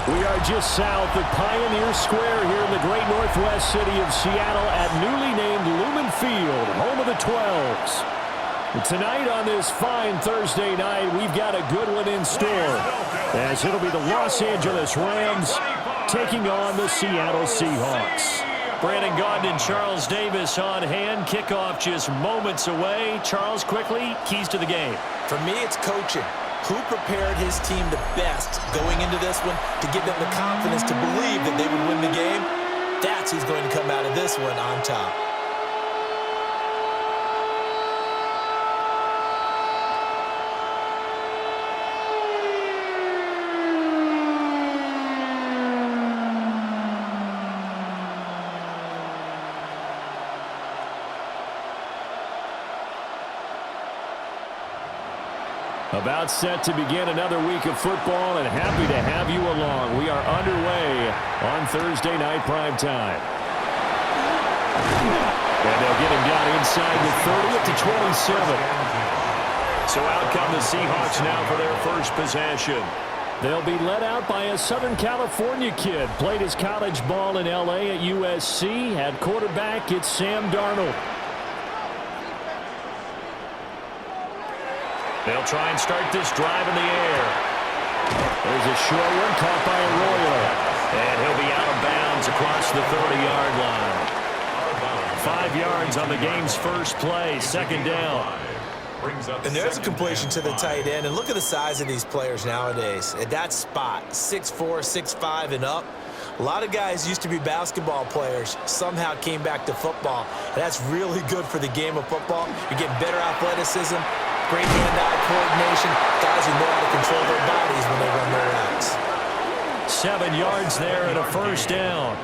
We are just south of Pioneer Square here in the great northwest city of Seattle at newly named Lumen Field, home of the 12s. Tonight on this fine Thursday night, we've got a good one in store, as it'll be the Los Angeles Rams taking on the Seattle Seahawks. Brandon Gaudin and Charles Davis on hand. Kickoff just moments away. Charles, quickly, keys to the game. For me, it's coaching. Who prepared his team the best going into this one to give them the confidence to believe that they would win the game? That's who's going to come out of this one on top. About set to begin another week of football, and happy to have you along. We are underway on Thursday night primetime. And they'll get him down inside the 30 to 27. So out come the Seahawks now for their first possession. They'll be led out by a Southern California kid. Played his college ball in L.A. at USC. At quarterback, it's Sam Darnold. They'll try and start this drive in the air. There's a short one caught by Arroyo. And he'll be out of bounds across the 30-yard line. 5 yards on the game's first play, second down. And there's a completion to the tight end. And look at the size of these players nowadays. At that spot, 6'4", 6'5", and up. A lot of guys used to be basketball players, somehow came back to football. And that's really good for the game of football. You're getting better athleticism, great hand-eye coordination. Guys who know how to control their bodies when they run their routes. 7 yards there and a first down.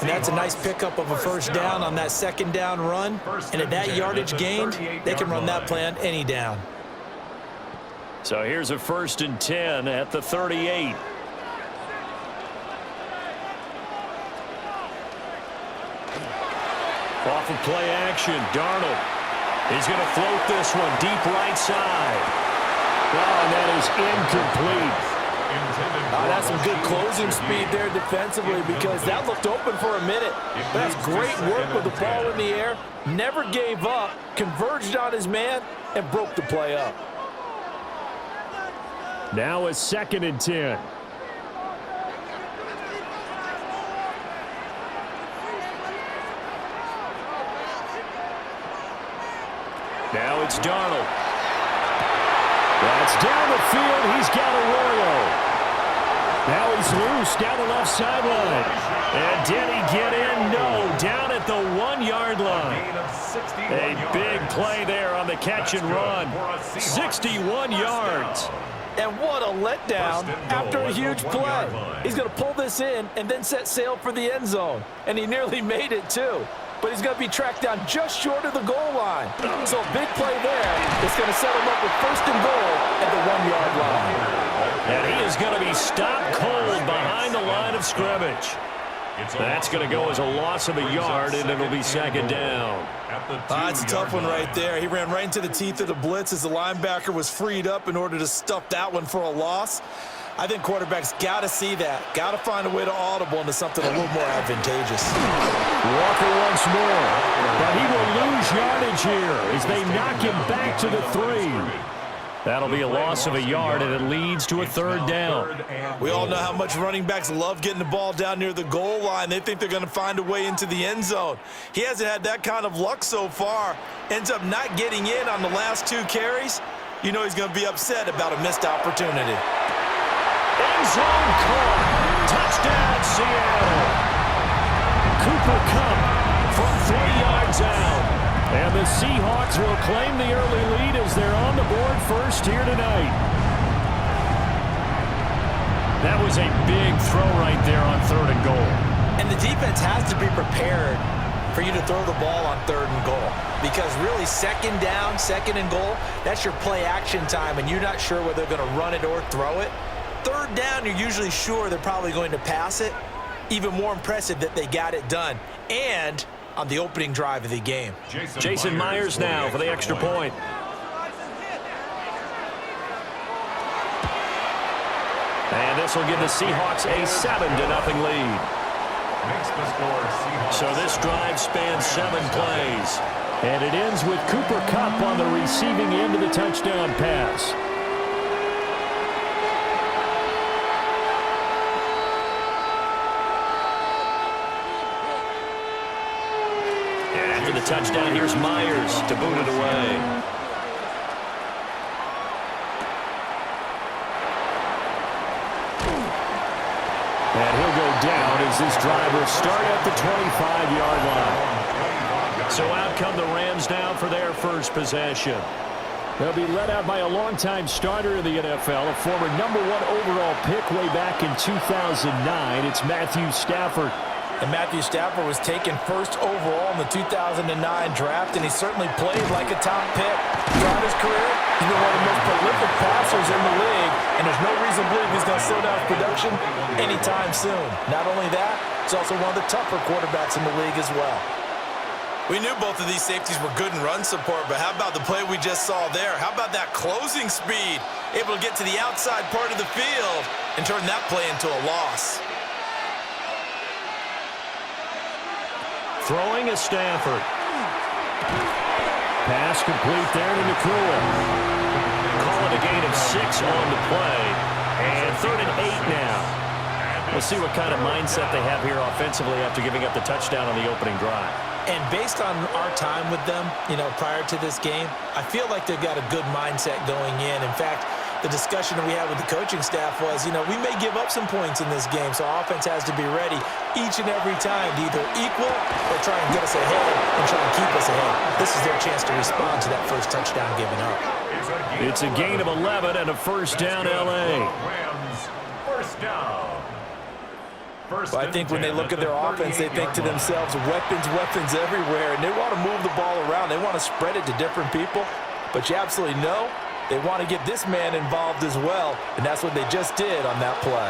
And that's a nice pickup of a first down on that second down run. And at that yardage gained, they can run that play on any down. So here's a 1st and 10 at the 38. Off of play action, Darnold. He's going to float this one deep right side. Oh, and that is incomplete. That's some good closing speed there defensively, because that looked open for a minute. That's great work with the ball in the air. Never gave up, converged on his man, and broke the play up. Now a 2nd and 10. Now it's Darnold. That's down the field. He's got Arroyo. Now he's loose down the left sideline. And did he get in? No. Down at the 1-yard line. A big play there on the catch and run. 61 yards. And what a letdown after a huge play. He's going to pull this in and then set sail for the end zone. And he nearly made it, too. But he's going to be tracked down just short of the goal line. So a big play there. It's going to set him up with 1st and goal at the 1-yard line. And he is going to be stopped cold behind the line of scrimmage. That's going to go as a loss of a yard, and it'll be 2nd down. That's a tough one right there. He ran right into the teeth of the blitz as the linebacker was freed up in order to stuff that one for a loss. I think quarterbacks got to see that. Got to find a way to audible into something a little more advantageous. Walker once more, but he will lose yardage here as they knock him back to the 3. That'll be a loss of a yard, and it leads to a 3rd down. We all know how much running backs love getting the ball down near the goal line. They think they're going to find a way into the end zone. He hasn't had that kind of luck so far. Ends up not getting in on the last 2 carries. You know he's going to be upset about a missed opportunity. End zone caught. Touchdown, Seattle. Cooper Kupp from 3 yards out. And the Seahawks will claim the early lead as they're on the board first here tonight. That was a big throw right there on 3rd and goal. And the defense has to be prepared for you to throw the ball on 3rd and goal. Because really, 2nd down, 2nd and goal, that's your play action time, and you're not sure whether they're going to run it or throw it. 3rd down, you're usually sure they're probably going to pass it. Even more impressive that they got it done. And on the opening drive of the game. Jason Myers now for the extra point. And this will give the Seahawks a 7-0 lead. So this drive spans 7 plays. And it ends with Cooper Kupp on the receiving end of the touchdown pass. And after the touchdown, here's Myers to boot it away. And he'll go down as this drive will start at the 25-yard line. So out come the Rams now for their first possession. They'll be led out by a longtime starter in the NFL, a former #1 overall pick way back in 2009. It's Matthew Stafford. And Matthew Stafford was taken first overall in the 2009 draft, and he certainly played like a top pick. Throughout his career, he's been one of the most prolific passers in the league, and there's no reason to believe he's going to slow down his production anytime soon. Not only that, he's also one of the tougher quarterbacks in the league as well. We knew both of these safeties were good in run support, but how about the play we just saw there? How about that closing speed? Able to get to the outside part of the field and turn that play into a loss. Throwing is Stafford. Pass complete there to McCool. Call it a gain of 6 on the play. And 3rd and 8 now. We'll see what kind of mindset they have here offensively after giving up the touchdown on the opening drive. And based on our time with them, prior to this game, I feel like they've got a good mindset going in. In fact, the discussion that we had with the coaching staff was, we may give up some points in this game, so our offense has to be ready each and every time to either equal or try and get us ahead and try and keep us ahead. This is their chance to respond to that first touchdown given up. It's a gain of 11 and a first down, L.A. First down. Well, I think when they look at their offense, they think to themselves, weapons everywhere, and they want to move the ball around. They want to spread it to different people, but you absolutely know they want to get this man involved as well, and that's what they just did on that play.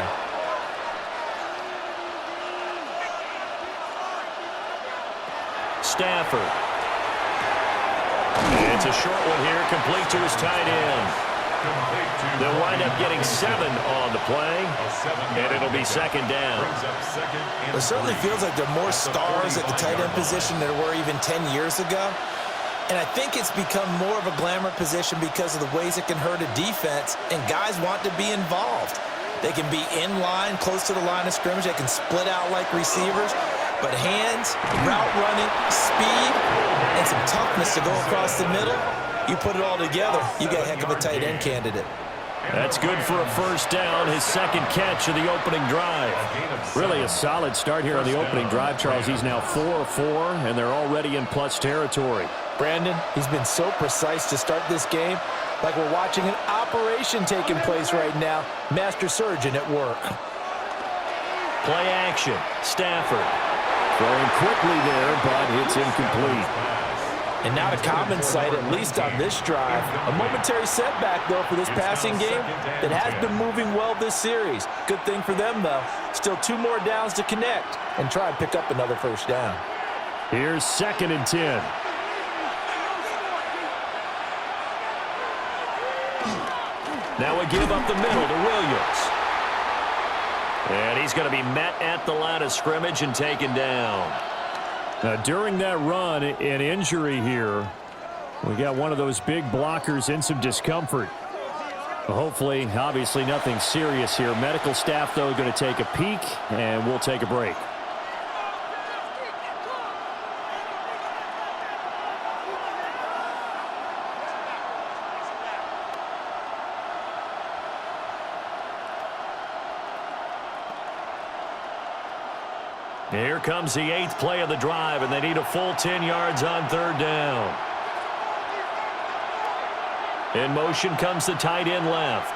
Stafford. It's a short one here, complete to his tight end. They'll wind up getting 7 on the play, and it'll be 2nd down. It certainly feels like there are more stars at the tight end position than there were even 10 years ago. And I think it's become more of a glamour position because of the ways it can hurt a defense, and guys want to be involved. They can be in line, close to the line of scrimmage. They can split out like receivers. But hands, route running, speed, and some toughness to go across the middle, you put it all together, you got a heck of a tight end candidate. That's good for a first down, his 2nd catch of the opening drive. Really a solid start here on the opening drive, Charles. He's now 4 of 4, and they're already in plus territory. Brandon, he's been so precise to start this game, like we're watching an operation taking place right now. Master surgeon at work. Play action, Stafford. Throwing quickly there, but it's incomplete. And not a common sight, at least on this drive. A momentary setback, though, for this passing game that has been moving well this series. Good thing for them, though. Still 2 more downs to connect and try and pick up another first down. Here's 2nd and 10. Now we give up the middle to Williams. And he's going to be met at the line of scrimmage and taken down. Now, during that run, an injury here. We got one of those big blockers in some discomfort. Hopefully, obviously, nothing serious here. Medical staff, though, going to take a peek, and we'll take a break. Here comes the 8th play of the drive, and they need a full 10 yards on 3rd down. In motion comes the tight end left.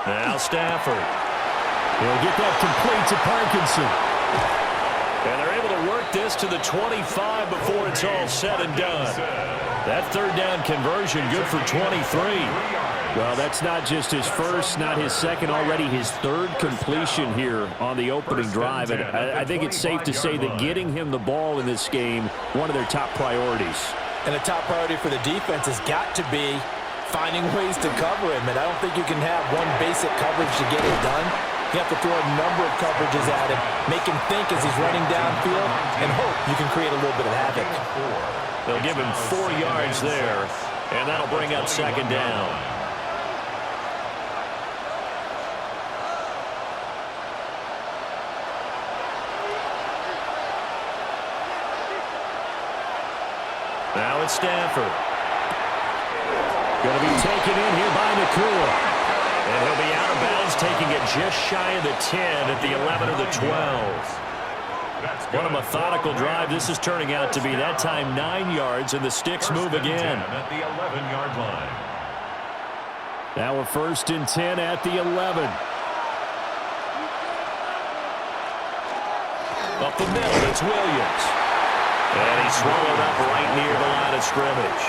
Now Stafford. He'll get that complete to Parkinson. And they're able to work this to the 25 before it's all said and done. That 3rd down conversion good for 23. Well, that's not just his first, not his second, already his 3rd completion here on the opening drive. And I think it's safe to say that getting him the ball in this game, one of their top priorities. And the top priority for the defense has got to be finding ways to cover him. And I don't think you can have one basic coverage to get it done. You have to throw a number of coverages at him, make him think as he's running downfield, and hope you can create a little bit of havoc. They'll give him 4 yards there, and that'll bring up second down. Now it's Stafford. Going to be taken in here by Nakua. And he'll be out of bounds, taking it just shy of the 10 at the 11 or the 12. What a methodical drive this is turning out to be. That time 9 yards, and the sticks move again. At the 11-yard line. Now a 1st and 10 at the 11. Up the middle, it's Williams. And he's swallowed up right near the line of scrimmage.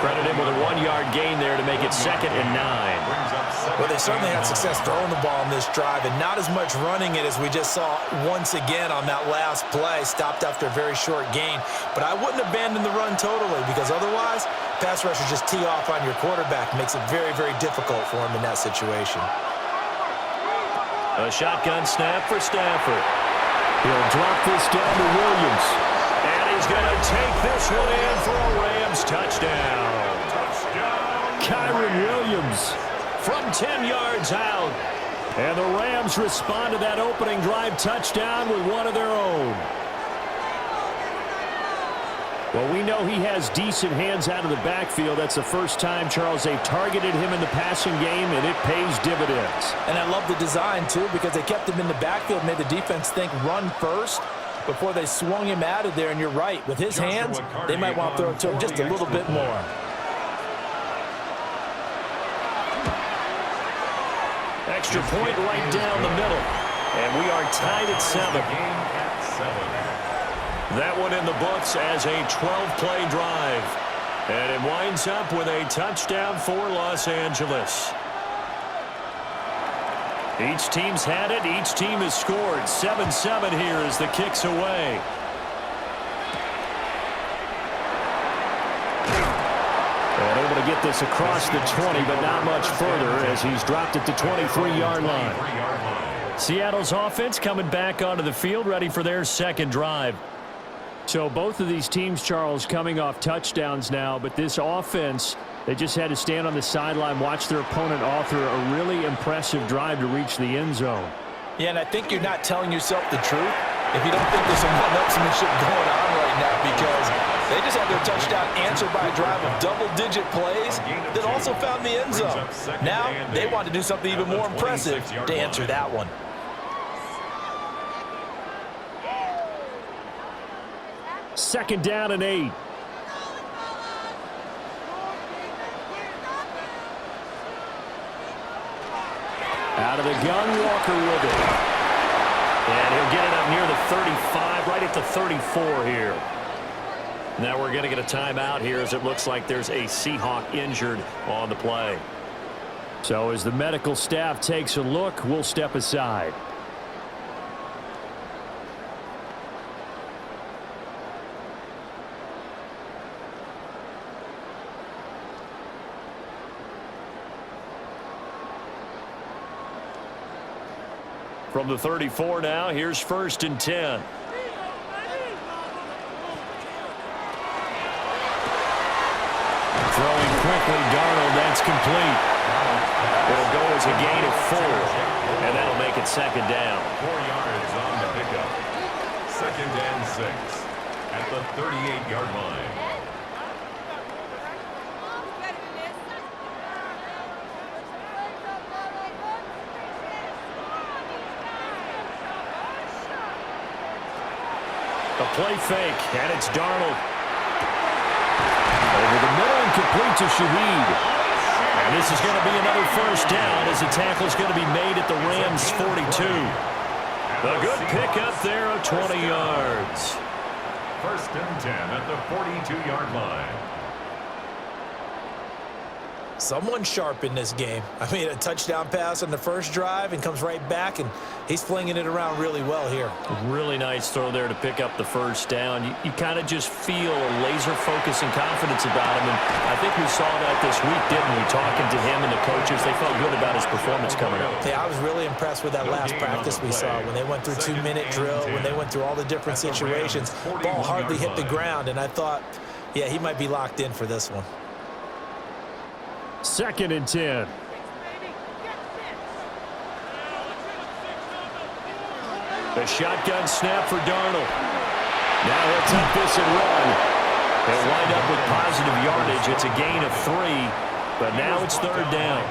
Credit him with a 1-yard gain there to make it 2nd and 9. Well, they certainly had success throwing the ball in this drive, and not as much running it as we just saw once again on that last play. Stopped after a very short gain. But I wouldn't abandon the run totally, because otherwise, pass rushers just tee off on your quarterback. Makes it very, very difficult for him in that situation. A shotgun snap for Stafford. He'll drop this down to Williams. And he's going to take this one in for a Rams touchdown. Kyron Williams from 10 yards out. And the Rams respond to that opening drive touchdown with one of their own. Well, we know he has decent hands out of the backfield. That's the first time, Charles, they've targeted him in the passing game, and it pays dividends. And I love the design, too, because they kept him in the backfield, made the defense think run first before they swung him out of there. And you're right, with his hands, they might want to throw it to him just a little bit more. Extra point right down the middle. And we are tied at 7. That one in the books as a 12-play drive. And it winds up with a touchdown for Los Angeles. Each team's had it. Each team has scored. 7-7 here as the kick's away. And able to get this across the 20, but not much further as he's dropped it to 23-yard line. Seattle's offense coming back onto the field, ready for their second drive. So both of these teams, Charles, coming off touchdowns now, but this offense, they just had to stand on the sideline, watch their opponent author a really impressive drive to reach the end zone. Yeah, and I think you're not telling yourself the truth if you don't think there's some one-upsmanship going on right now, because they just had their touchdown answered by a drive of double-digit plays that also found the end zone. Now they want to do something even more impressive to answer that one. Second down and 8. Out of the gun, Walker with it. And he'll get it up near the 35, right at the 34 here. Now we're going to get a timeout here as it looks like there's a Seahawk injured on the play. So as the medical staff takes a look, we'll step aside. From the 34 now, here's 1st and 10. Throwing quickly, Darnold, that's complete. It'll go as a gain of 4, and that'll make it 2nd down. 4 yards on the pickup. 2nd and 6 at the 38-yard line. A play fake, and it's Darnold. Over the middle and complete to Shaheed. And this is going to be another 1st down as the tackle's going to be made at the Rams' 42. A good pickup there of 20 yards. 1st and 10 at the 42-yard line. Someone sharp in this game. I mean, a touchdown pass on the first drive and comes right back, and he's flinging it around really well here. Really nice throw there to pick up the first down. You kind of just feel a laser focus and confidence about him, and I think we saw that this week, didn't we? Talking to him and the coaches, they felt good about his performance coming up. Yeah, I was really impressed with that last practice we saw when they went through 2-minute drill, when they went through all the different situations. Ball hardly hit the ground, and I thought, yeah, he might be locked in for this one. 2nd and 10. The shotgun snap for Darnold. Now he'll take this and run. They'll wind up with positive yardage. It's a gain of 3, but now it's 3rd down.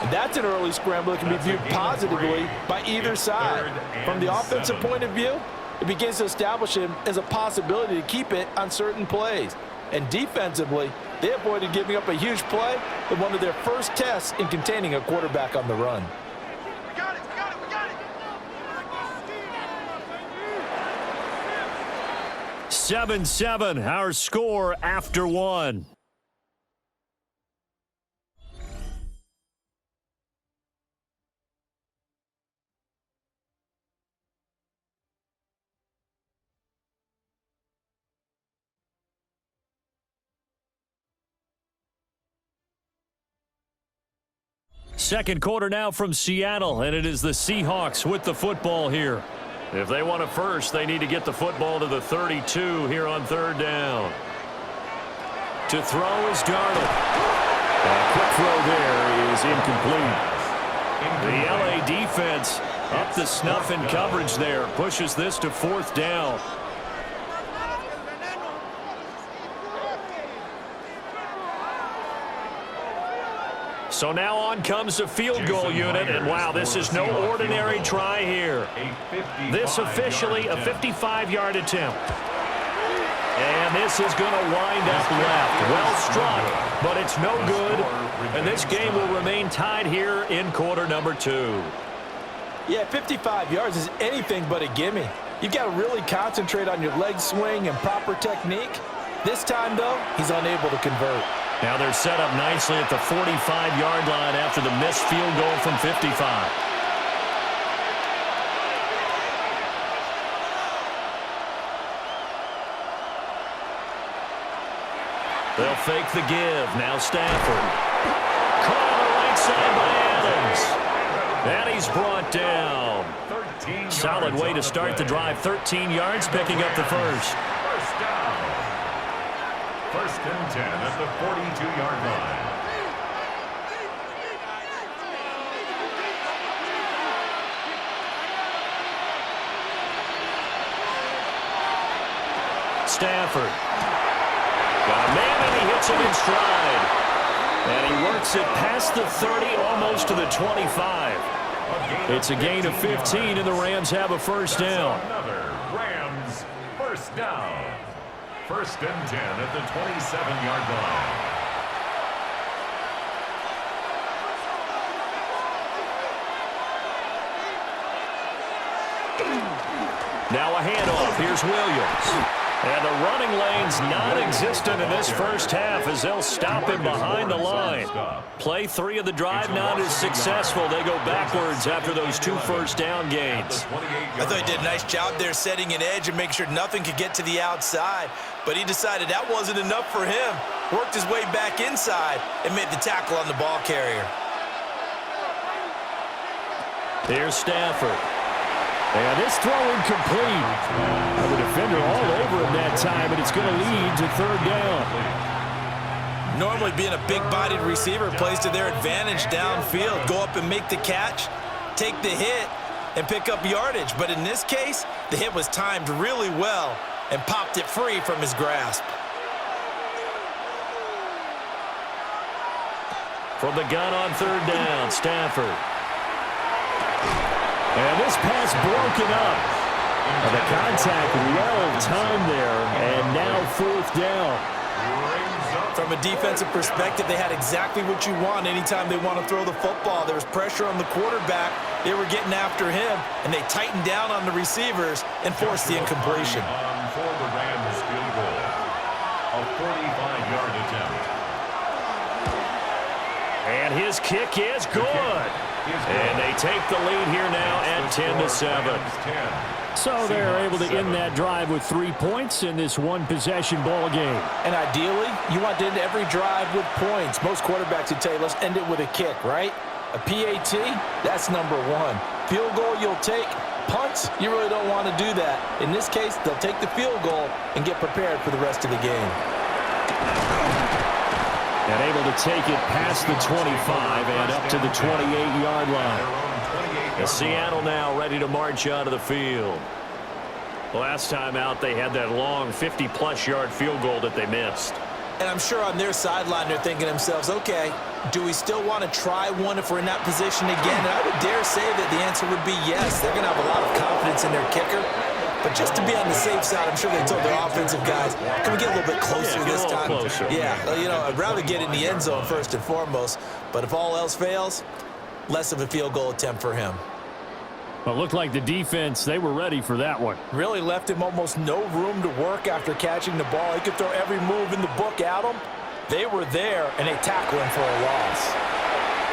And that's an early scramble that can be viewed positively by either side. From the offensive point of view, it begins to establish him as a possibility to keep it on certain plays. And defensively, they avoided giving up a huge play in one of their first tests in containing a quarterback on the run. 7-7, our score after 1. Second quarter now from Seattle, and it is the Seahawks with the football here. If they want it first, they need to get the football to the 32 here on 3rd down. To throw is Darnold. A quick throw there is incomplete. The LA defense up the snuff in coverage there. Pushes this to 4th down. So now on comes the field goal unit, and wow, this is no ordinary try here. This officially a 55-yard attempt. And this is going to wind up left. Well struck, but it's no good. And this game will remain tied here in quarter number 2. Yeah, 55 yards is anything but a gimme. You've got to really concentrate on your leg swing and proper technique. This time, though, he's unable to convert. Now they're set up nicely at the 45-yard line after the missed field goal from 55. They'll fake the give. Now Stafford. Caught on the right side by Adams. And he's brought down. Solid way to start the drive. 13 yards, picking up the first. First down. 1st and 10 at the 42-yard line. Stafford. Got a man, and he hits him in stride. And he works it past the 30, almost to the 25. It's a gain of 15, and the Rams have a first down. Another Rams first down. 1st and 10 at the 27-yard line. Now a handoff. Here's Williams. And the running lane's non-existent in this first half as they'll stop him behind the line. Play 3 of the drive not as successful. They go backwards after those 2 first down gains. I thought he did a nice job there setting an edge and making sure nothing could get to the outside. But he decided that wasn't enough for him. Worked his way back inside and made the tackle on the ball carrier. Here's Stafford. And this throw incomplete. The defender all over him that time, and it's going to lead to 3rd down. Normally being a big-bodied receiver plays to their advantage downfield. Go up and make the catch, take the hit, and pick up yardage. But in this case, the hit was timed really well and popped it free from his grasp. From the gun on 3rd down, Stafford. And this pass broken up. And the contact well timed there, and now 4th down. From a defensive perspective, they had exactly what you want anytime they want to throw the football. There was pressure on the quarterback. They were getting after him, and they tightened down on the receivers and forced the incompletion. For the Rams field goal, a 45-yard attempt. And his kick is good. And they take the lead here now at 10-7. So they're able to end that drive with 3 points in this one-possession ball game. And ideally, you want to end every drive with points. Most quarterbacks would tell you, let's end it with a kick, right? A PAT, that's number 1. Field goal you'll take. Punts, you really don't want to do that. In this case, they'll take the field goal and get prepared for the rest of the game. And able to take it past the 25 and up to the 28-yard line. And Seattle now ready to march onto the field. Last time out, they had that long 50-plus yard field goal that they missed. And I'm sure on their sideline, they're thinking to themselves, okay, do we still want to try one if we're in that position again? And I would dare say that the answer would be yes. They're going to have a lot of confidence in their kicker. But just to be on the safe side, I'm sure they told their offensive guys, can we get a little bit closer this time? Closer. Yeah, you know, I'd rather get in the end zone first and foremost. But if all else fails, less of a field goal attempt for him. Well, it looked like the defense, they were ready for that one. Really left him almost no room to work after catching the ball. He could throw every move in the book at him. They were there, and they tackled him for a loss.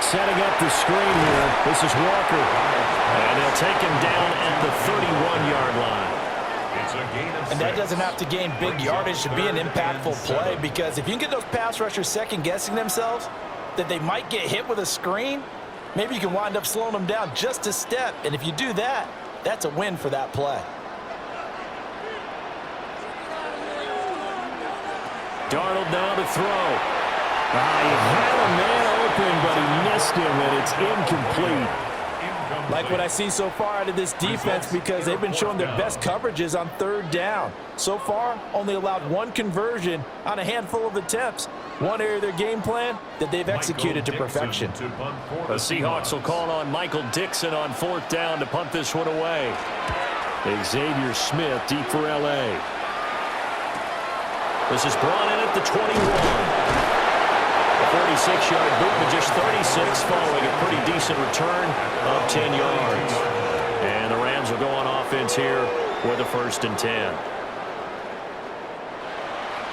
Setting up the screen here. This is Walker. And they'll take him down at the 31-yard line. And that doesn't have to gain big yardage to be an impactful play, because if you can get those pass rushers second-guessing themselves that they might get hit with a screen, maybe you can wind up slowing them down just a step. And if you do that, that's a win for that play. Darnold now to throw. He had a man open, but he missed him, and it's incomplete. Like what I see so far out of this defense, because they've been showing their best coverages on third down. So far, only allowed 1 conversion on a handful of attempts. One area of their game plan that they've executed to perfection. The Seahawks will call on Michael Dixon on 4th down to punt this one away. Xavier Smith deep for L.A. This is brought in at the 21. A 46-yard boot, but just 36 following a pretty decent return of 10 yards. And the Rams will go on offense here with a 1st and 10.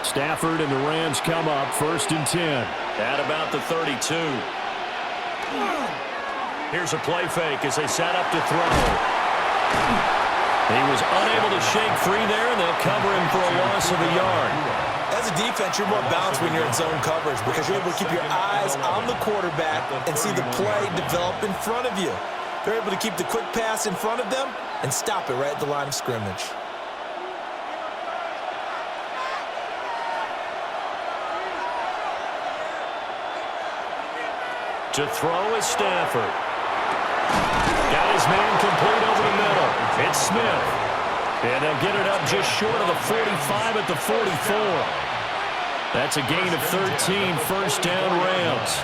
Stafford and the Rams come up 1st and 10. At about the 32. Here's a play fake as they set up to throw. He was unable to shake free there, and they'll cover him for a loss of a yard. As a defense, you're more balanced when you're in zone coverage because you're able to keep your eyes on the quarterback and see the play develop in front of you. They're able to keep the quick pass in front of them and stop it right at the line of scrimmage. To throw is Stafford. Got his man complete over the middle. It's Smith. And they'll get it up just short of the 45 at the 44. That's a gain of 13, 1st down Rams.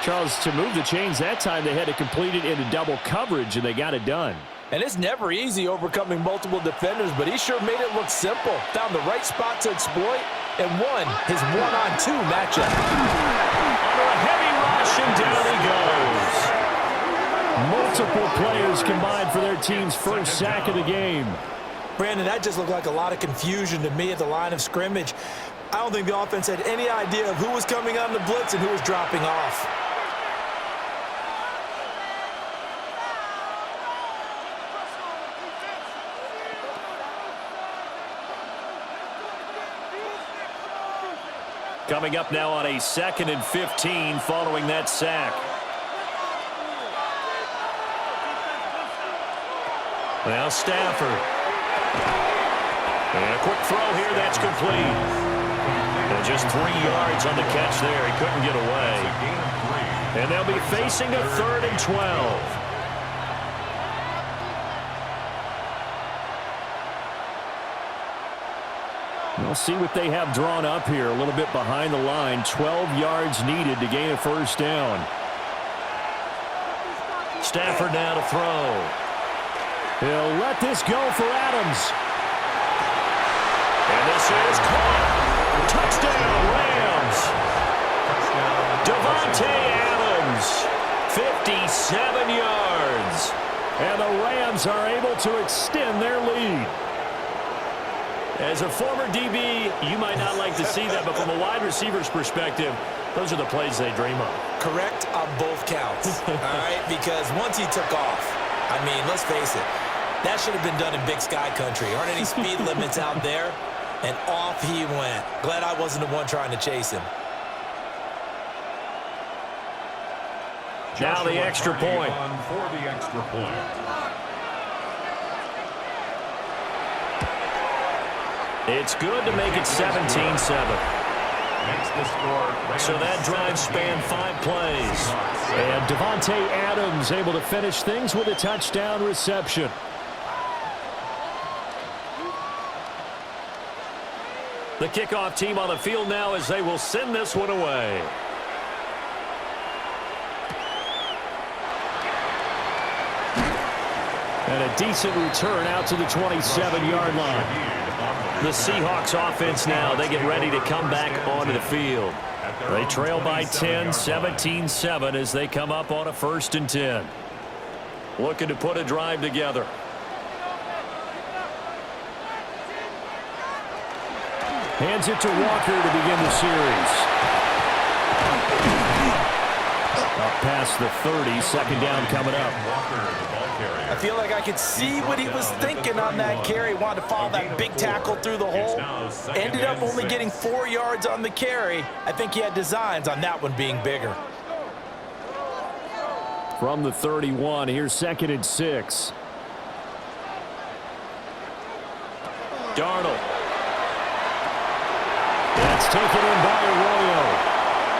Charles, to move the chains that time, they had to complete it into double coverage, and they got it done. And it's never easy overcoming multiple defenders, but he sure made it look simple. Found the right spot to exploit and won his 1-on-2 matchup. Under a heavy rush, and down he goes. Multiple players combined for their team's 1st sack of the game. Brandon, that just looked like a lot of confusion to me at the line of scrimmage. I don't think the offense had any idea of who was coming on the blitz and who was dropping off. Coming up now on a 2nd and 15 following that sack. Now Stafford. And a quick throw here, that's complete. And just 3 yards on the catch there. He couldn't get away. And they'll be facing a 3rd and 12. We'll see what they have drawn up here. A little bit behind the line. 12 yards needed to gain a 1st down. Stafford now to throw. He'll let this go for Adams. And this is caught. Touchdown, Rams. Devontae Adams, 57 yards. And the Rams are able to extend their lead. As a former DB, you might not like to see that, but from a wide receiver's perspective, Those are the plays they dream of. Correct on both counts, all right? Because once he took off, I mean, let's face it, that should have been done in Big Sky country. Aren't any speed limits out there? And off he went. Glad I wasn't the one trying to chase him. Now the extra point. For the extra point. It's good to make it 17-7. So that drive spanned 5 plays. And Devontae Adams able to finish things with a touchdown reception. The kickoff team on the field now as they will send this one away. And a decent return out to the 27-yard line. The Seahawks offense now, they get ready to come back onto the field. They trail by 10, 17-7 as they come up on a 1st and 10. Looking to put a drive together. Hands it to Walker to begin the series. Up past the 30, 2nd down coming up. I feel like I could see what he was thinking on that carry. Wanted to follow that big tackle through the hole. Ended up only getting 4 yards on the carry. I think he had designs on that one being bigger. From the 31, here's 2nd and 6. Darnold. That's taken in by Arroyo.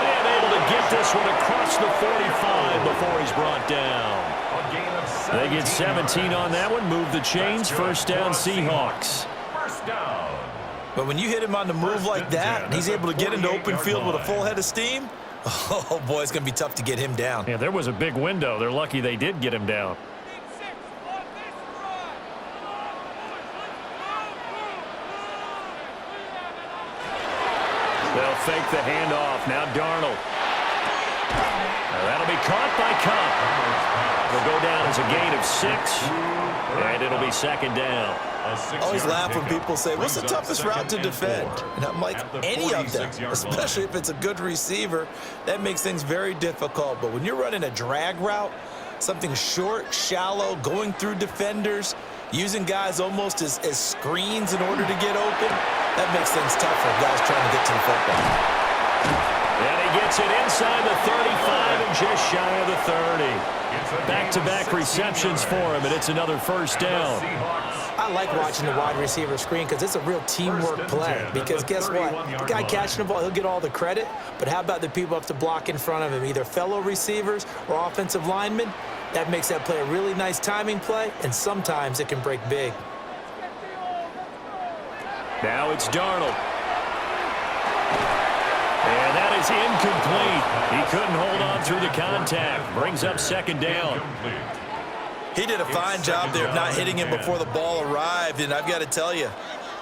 And able to get this one across the 45 before he's brought down. They get 17 on that one. Move the chains. 1st down, Seahawks. But when you hit him on the move like that, and he's able to get into open field with a full head of steam, oh, boy, it's going to be tough to get him down. Yeah, there was a big window. They're lucky they did get him down. They'll fake the handoff. Now Darnold. That'll be caught by Cup. It'll go down as a gain of 6, and it'll be 2nd down. I always laugh when people say, what's the toughest route to defend? And I'm like, any of them, especially if it's a good receiver. That makes things very difficult. But when you're running a drag route, something short, shallow, going through defenders, using guys almost as screens in order to get open, that makes things tough for guys trying to get to the football. And he gets it inside the 35 and just shy of the 30. Back-to-back receptions for him, and it's another 1st down. I like watching the wide receiver screen because it's a real teamwork play. Because guess what? The guy catching the ball, he'll get all the credit. But how about the people up to block in front of him, either fellow receivers or offensive linemen? That makes that play a really nice timing play, and sometimes it can break big. Now it's Darnold. And that is incomplete. He couldn't hold on through the contact. Brings up 2nd down. He did a fine job there of not hitting him before the ball arrived, and I've got to tell you,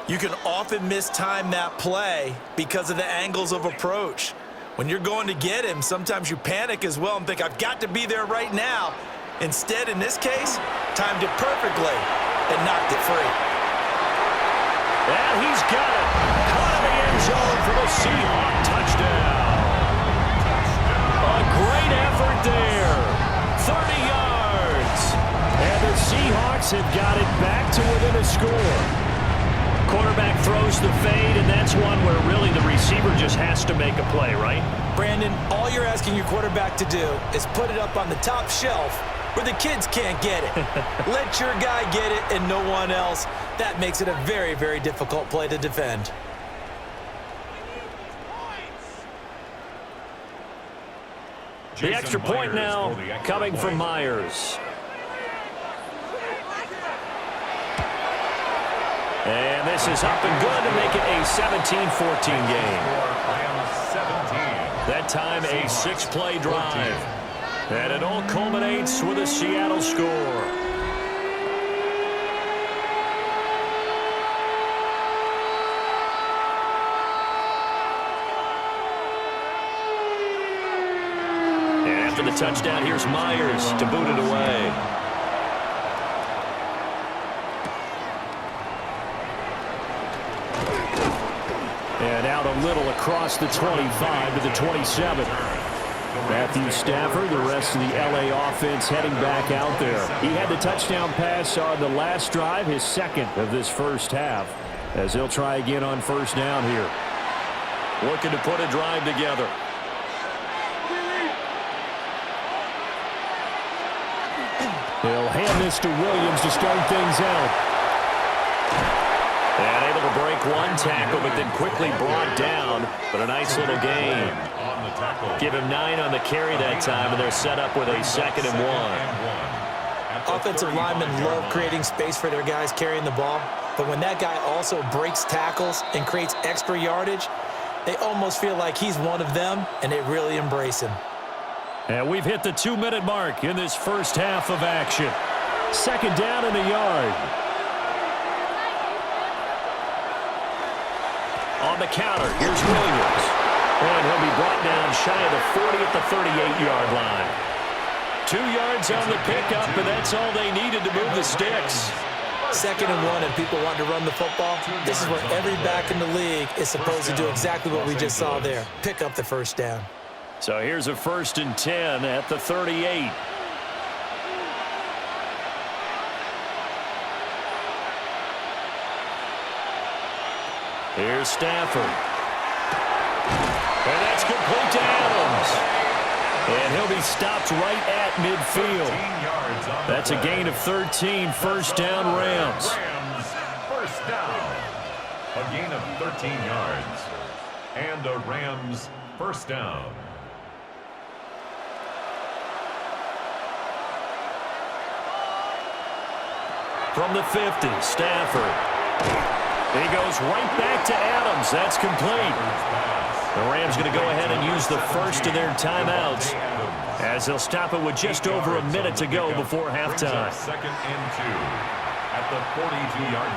you can often mistime that play because of the angles of approach. When you're going to get him, sometimes you panic as well and think, I've got to be there right now. Instead, in this case, timed it perfectly and knocked it free. And he's got it. Caught in the end zone for the Seahawks touchdown. A great effort there. 30 yards. And the Seahawks have got it back to within a score. Quarterback throws the fade, and that's one where really the receiver just has to make a play, right? Brandon, all you're asking your quarterback to do is put it up on the top shelf where the kids can't get it. Let your guy get it and no one else. That makes it a very, very difficult play to defend. The extra point now coming from Myers. And this is up and good to make it a 17-14 game. That time a 6-play drive. And it all culminates with a Seattle score. And after the touchdown, here's Myers to boot it away. And out a little across the 25 to the 27. Matthew Stafford, the rest of the LA offense heading back out there. He had the touchdown pass on the last drive, his second of this first half, as he'll try again on first down here. Looking to put a drive together. He'll hand this to Williams to start things out. And able to break one tackle, but then quickly brought down. But a nice little gain. Give him 9 on the carry that time, and they're set up with a 2nd and 1. Offensive linemen love creating space for their guys carrying the ball. But when that guy also breaks tackles and creates extra yardage, they almost feel like he's one of them, and they really embrace him. And we've hit the 2-minute mark in this first half of action. 2nd down in the yard. On the counter, here's Williams. And he'll be brought down shy of the 40 at the 38-yard line. 2 yards on the pickup, and that's all they needed to move the sticks. 2nd and 1, and people want to run the football. This is where every back in the league is supposed to do exactly what we just saw there. Pick up the first down. So here's a 1st and 10 at the 38. Here's Stafford. And that's complete to Adams. And he'll be stopped right at midfield. That's a gain of 13, first down Rams. First down. A gain of 13 yards. And a Rams first down. From the 50, Stafford. He goes right back to Adams. That's complete. The Rams going to go ahead and use the first of their timeouts, as they'll stop it with just over a minute to go before halftime. 2nd and 2 at the 42-yard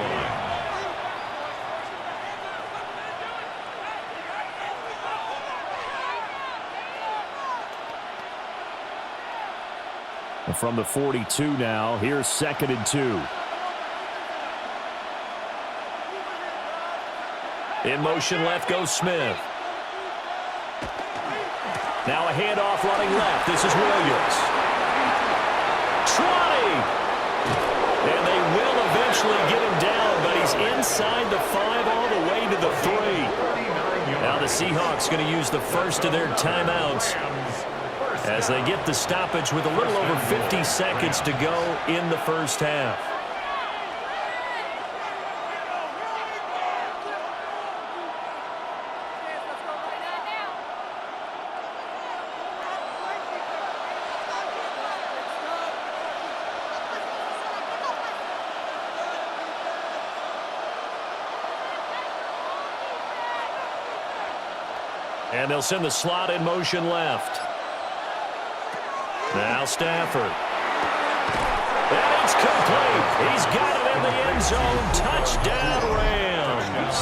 line. From the 42 now, here's 2nd and 2. In motion left goes Smith. Now a handoff running left. This is Williams. Trotting! And they will eventually get him down, but he's inside the 5 all the way to the 3. Now the Seahawks going to use the first of their timeouts as they get the stoppage with a little over 50 seconds to go in the first half. And they'll send the slot in motion left. Now Stafford. And it's complete. He's got it in the end zone. Touchdown Rams.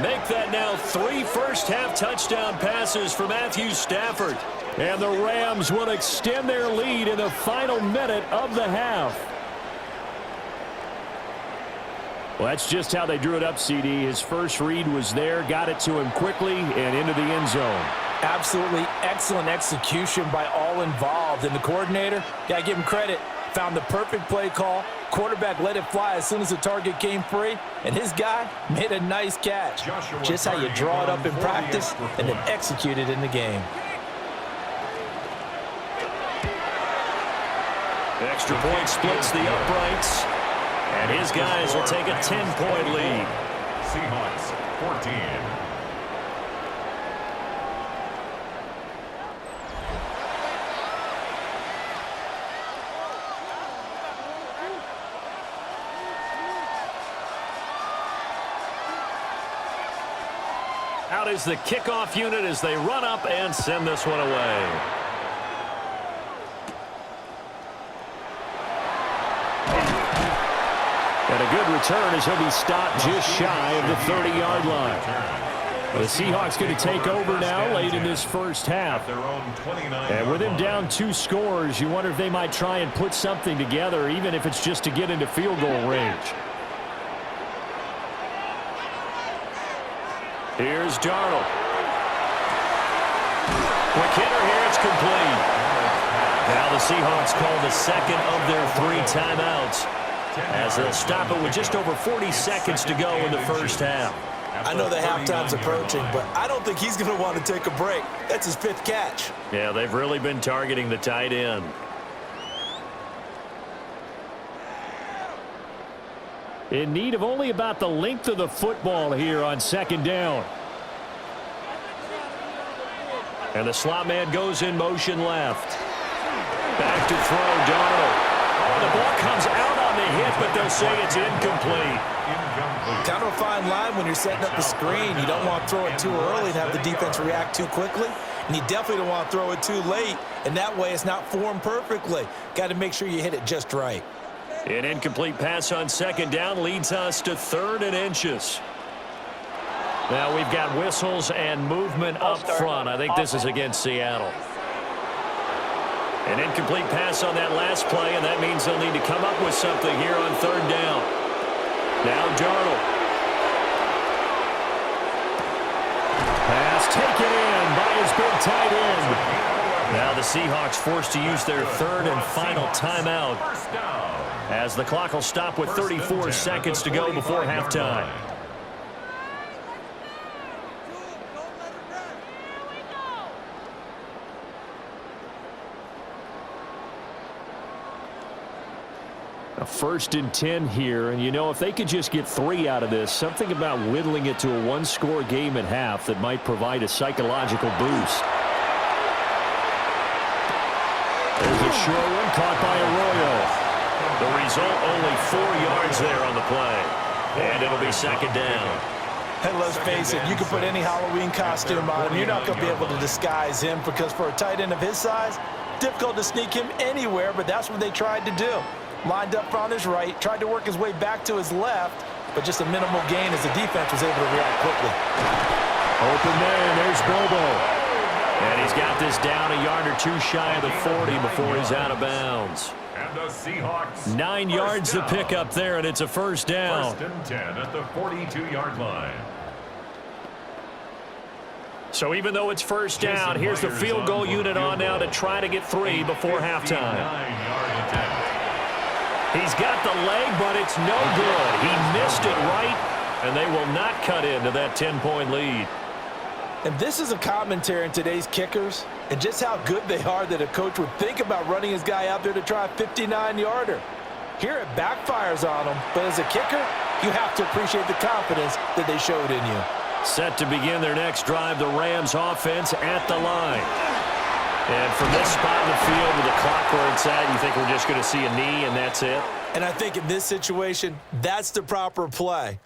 Make that now 3 first-half touchdown passes for Matthew Stafford. And the Rams will extend their lead in the final minute of the half. Well, that's just how they drew it up, CD. His first read was there, got it to him quickly, and into the end zone. Absolutely excellent execution by all involved. And the coordinator, got to give him credit, found the perfect play call. Quarterback let it fly as soon as the target came free, and his guy made a nice catch. Just how you draw it up in practice and then execute it in the game. Extra point splits the uprights. And his guys will take a 10-point lead. Seahawks 14. Out is the kickoff unit as they run up and send this one away. And a good return as he'll be stopped just shy of the 30-yard line. The Seahawks going to take over now late in this first half. And with him down 2 scores, you wonder if they might try and put something together, even if it's just to get into field goal range. Here's Darnold. Quick hitter here, it's complete. Now the Seahawks call the second of their 3 timeouts, as they'll stop it with just over 40 seconds to go in the first half. I know the halftime's approaching, but I don't think he's going to want to take a break. That's his 5th catch. Yeah, they've really been targeting the tight end. In need of only about the length of the football here on second down. And the slot man goes in motion left. Back to throw, Darnold. Oh, the ball comes out on the hit, but they'll say it's incomplete. Kind of a fine line when you're setting up the screen. You don't want to throw it too early and have the defense react too quickly. And you definitely don't want to throw it too late, and that way it's not formed perfectly. Got to make sure you hit it just right. An incomplete pass on second down leads us to 3rd and inches. Now we've got whistles and movement up front. I think this is against Seattle. An incomplete pass on that last play, and that means they'll need to come up with something here on 3rd down. Now Darnold. Pass taken in by his big tight end. Now the Seahawks forced to use their 3rd and final timeout, as the clock will stop with 34 seconds to go before halftime. A 1st and 10 here, and you know, if they could just get 3 out of this, something about whittling it to a 1-score game at half that might provide a psychological boost. There's a short one caught by Arroyo. The result, only 4 yards there on the play. And it'll be second down. And let's face it, you can put any Halloween costume on him. You're not going to be able to disguise him, because for a tight end of his size, difficult to sneak him anywhere, but that's what they tried to do. Lined up on his right, tried to work his way back to his left, but just a minimal gain as the defense was able to react quickly. Open man, there's Bobo. And he's got this down a yard or 2 shy of the 40 before he's out of bounds. And the Seahawks 9 yards to pick up there, and it's a 1st down. 1st and 10 at the 42-yard line. So even though it's 1st down, here's the field goal unit on now to try to get 3 before halftime. He's got the leg, but it's no good. He missed it right, and they will not cut into that 10-point lead. And this is a commentary in today's kickers and just how good they are that a coach would think about running his guy out there to try a 59-yarder. Here it backfires on him, but as a kicker, you have to appreciate the confidence that they showed in you. Set to begin their next drive, the Rams offense at the line. And from this spot in the field with the clock where it's at, you think we're just going to see a knee and that's it? And I think in this situation, that's the proper play.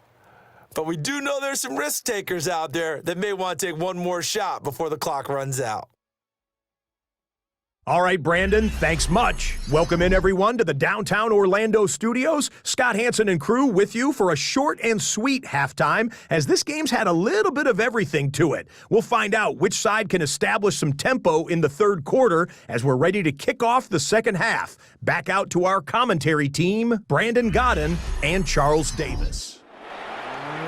But we do know there's some risk takers out there that may want to take one more shot before the clock runs out. All right, Brandon, thanks much. Welcome in, everyone, to the downtown Orlando studios. Scott Hansen and crew with you for a short and sweet halftime, as this game's had a little bit of everything to it. We'll find out which side can establish some tempo in the 3rd quarter as we're ready to kick off the second half. Back out to our commentary team, Brandon Godden and Charles Davis.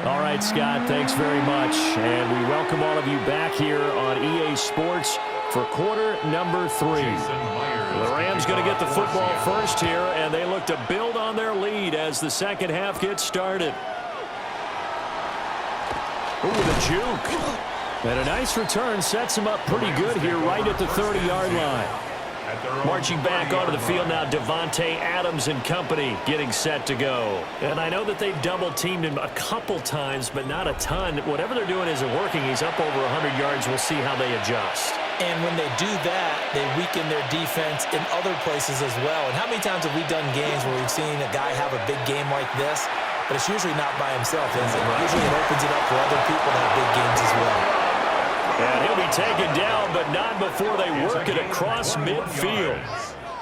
All right, Scott, thanks very much. And we welcome all of you back here on EA Sports for quarter number 3. The Rams going to get the football first here, and they look to build on their lead as the second half gets started. Ooh, the juke. And a nice return sets him up pretty good here right at the 30-yard line. Marching back onto the field now, Devontae Adams and company getting set to go. And I know that they've double-teamed him a couple times, but not a ton. Whatever they're doing isn't working. He's up over 100 yards. We'll see how they adjust. And when they do that, they weaken their defense in other places as well. And how many times have we done games where we've seen a guy have a big game like this, but it's usually not by himself, is it? Right. Usually it opens it up for other people to have big games as well. And he'll be taken down, but not before they work it across midfield.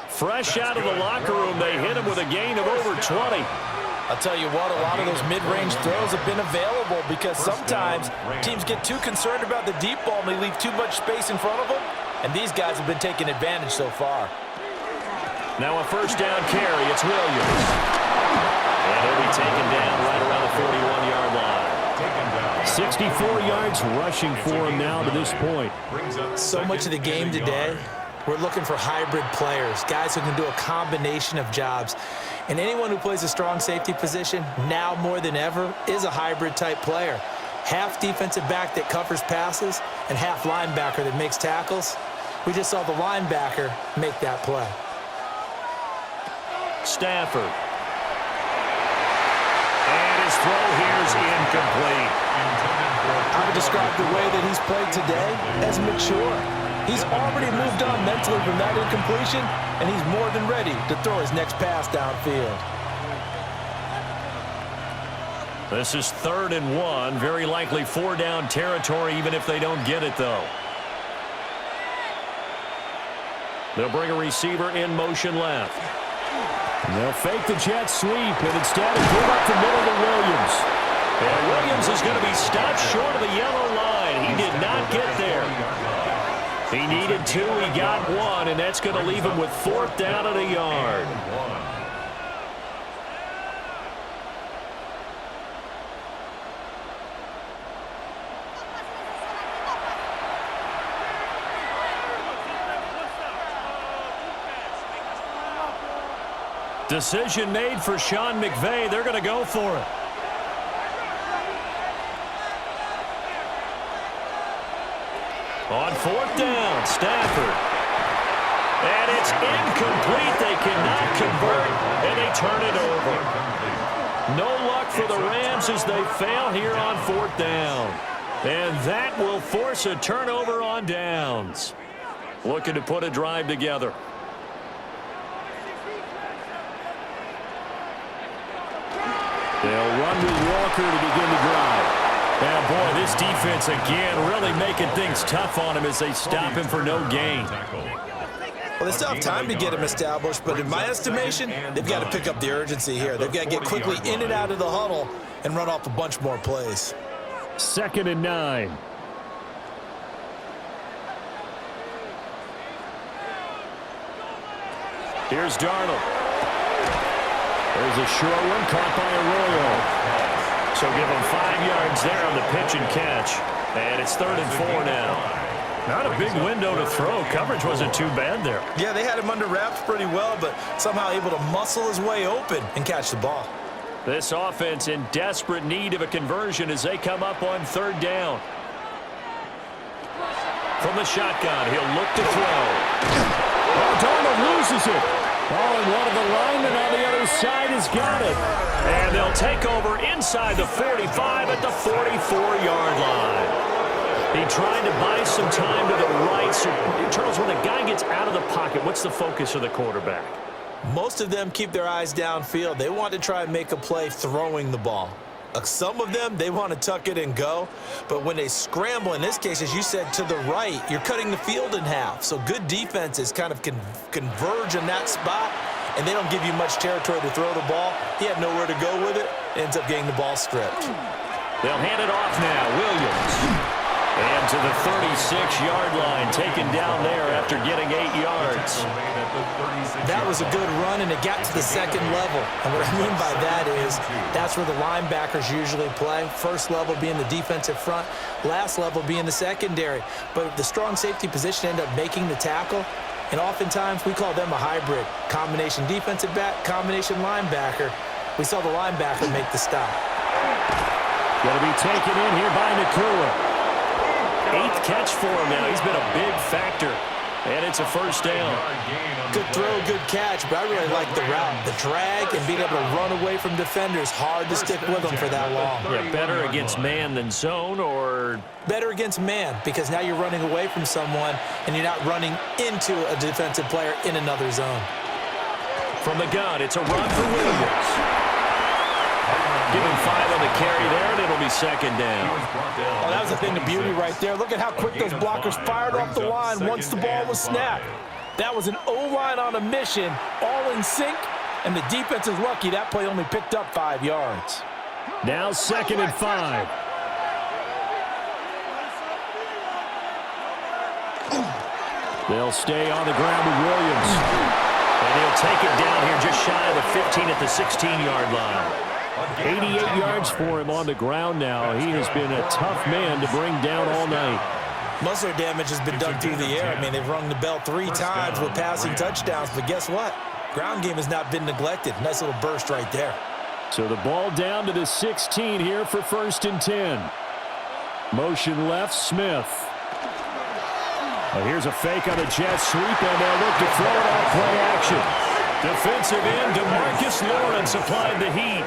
Fresh out of the locker room, they hit him with a gain of over 20. I'll tell you what, a lot of those mid-range throws have been available because sometimes teams get too concerned about the deep ball and they leave too much space in front of them, and these guys have been taking advantage so far. Now a 1st down carry, it's Williams. And he'll be taken down right around the 41-yard line. 64 yards rushing for him now to this point. So much of the game today, we're looking for hybrid players, guys who can do a combination of jobs. And anyone who plays a strong safety position, now more than ever, is a hybrid type player. Half defensive back that covers passes and half linebacker that makes tackles. We just saw the linebacker make that play. Stafford. And his throw here is incomplete. I would describe the way that he's played today as mature. He's already moved on mentally from that incompletion, and he's more than ready to throw his next pass downfield. This is 3rd and 1. Very likely 4-down territory, even if they don't get it, though. They'll bring a receiver in motion left. And they'll fake the jet sweep, and instead give up the middle to Williams. And Williams is going to be stopped short of the yellow line. He did not get there. He needed 2, he got 1, and that's going to leave him with 4th down and a yard. Decision made for Sean McVay. They're going to go for it. On 4th down, Stafford. And it's incomplete. They cannot convert, and they turn it over. No luck for the Rams as they fail here on 4th down. And that will force a turnover on downs. Looking to put a drive together. They'll run with Walker to begin the drive. Now, boy, this defense again really making things tough on him as they stop him for no gain. Well, they still have time to get him established, but in my estimation, they've got to pick up the urgency here. They've got to get quickly in and out of the huddle and run off a bunch more plays. 2nd and 9. Here's Darnold. There's a short one caught by Arroyo. So give him 5 yards there on the pitch and catch. And it's 3rd and 4 now. Not a big window to throw. Coverage wasn't too bad there. Yeah, they had him under wraps pretty well, but somehow able to muscle his way open and catch the ball. This offense in desperate need of a conversion as they come up on 3rd down. From the shotgun, he'll look to throw. Oh, Darnold loses it. Oh, and one of the linemen on the other side has got it. And they'll take over inside the 45 at the 44-yard line. He tried to buy some time to the right. So, Charles, when a guy gets out of the pocket, what's the focus of the quarterback? Most of them keep their eyes downfield. They want to try and make a play throwing the ball. Some of them, they want to tuck it and go. But when they scramble, in this case, as you said, to the right, you're cutting the field in half. So good defenses kind of converge in that spot, and they don't give you much territory to throw the ball. He had nowhere to go with it. Ends up getting the ball stripped. They'll hand it off now. Williams. And to the 36-yard line, taken down there after getting 8 yards. That was a good run, and it got to the 2nd level. And what I mean by that is that's where the linebackers usually play. First level being the defensive front, last level being the secondary. But the strong safety position ended up making the tackle, and oftentimes we call them a hybrid. Combination defensive back, combination linebacker. We saw the linebacker make the stop. Going to be taken in here by Nakua. 8th catch for him now. He's been a big factor. And it's a 1st down. Good throw, good catch, but I really like the route. The drag and being able to run away from defenders. Hard to stick with them for that long. Yeah, better against man than zone, or? Better against man, because now you're running away from someone and you're not running into a defensive player in another zone. From the gun, it's a run for Williams. Give him 5 on the carry there, and it'll be 2nd down. Oh, that was a thing of beauty right there. Look at how quick those blockers fired off the line once the ball was snapped. That was an O-line on a mission, all in sync, and the defense is lucky that play only picked up 5 yards. Now 2nd and 5. They'll stay on the ground with Williams. And he'll take it down here just shy of the 15 at the 16-yard line. 88 yards for him on the ground now. He has been a tough man to bring down all night. Most of their damage has been done through the air. I mean, they've rung the bell 3 times with passing touchdowns, but guess what? Ground game has not been neglected. Nice little burst right there. So the ball down to the 16 here for 1st and 10. Motion left, Smith. Here's a fake on the jet sweep, and they'll look to throw it off play action. Defensive end, DeMarcus Lawrence applied the heat.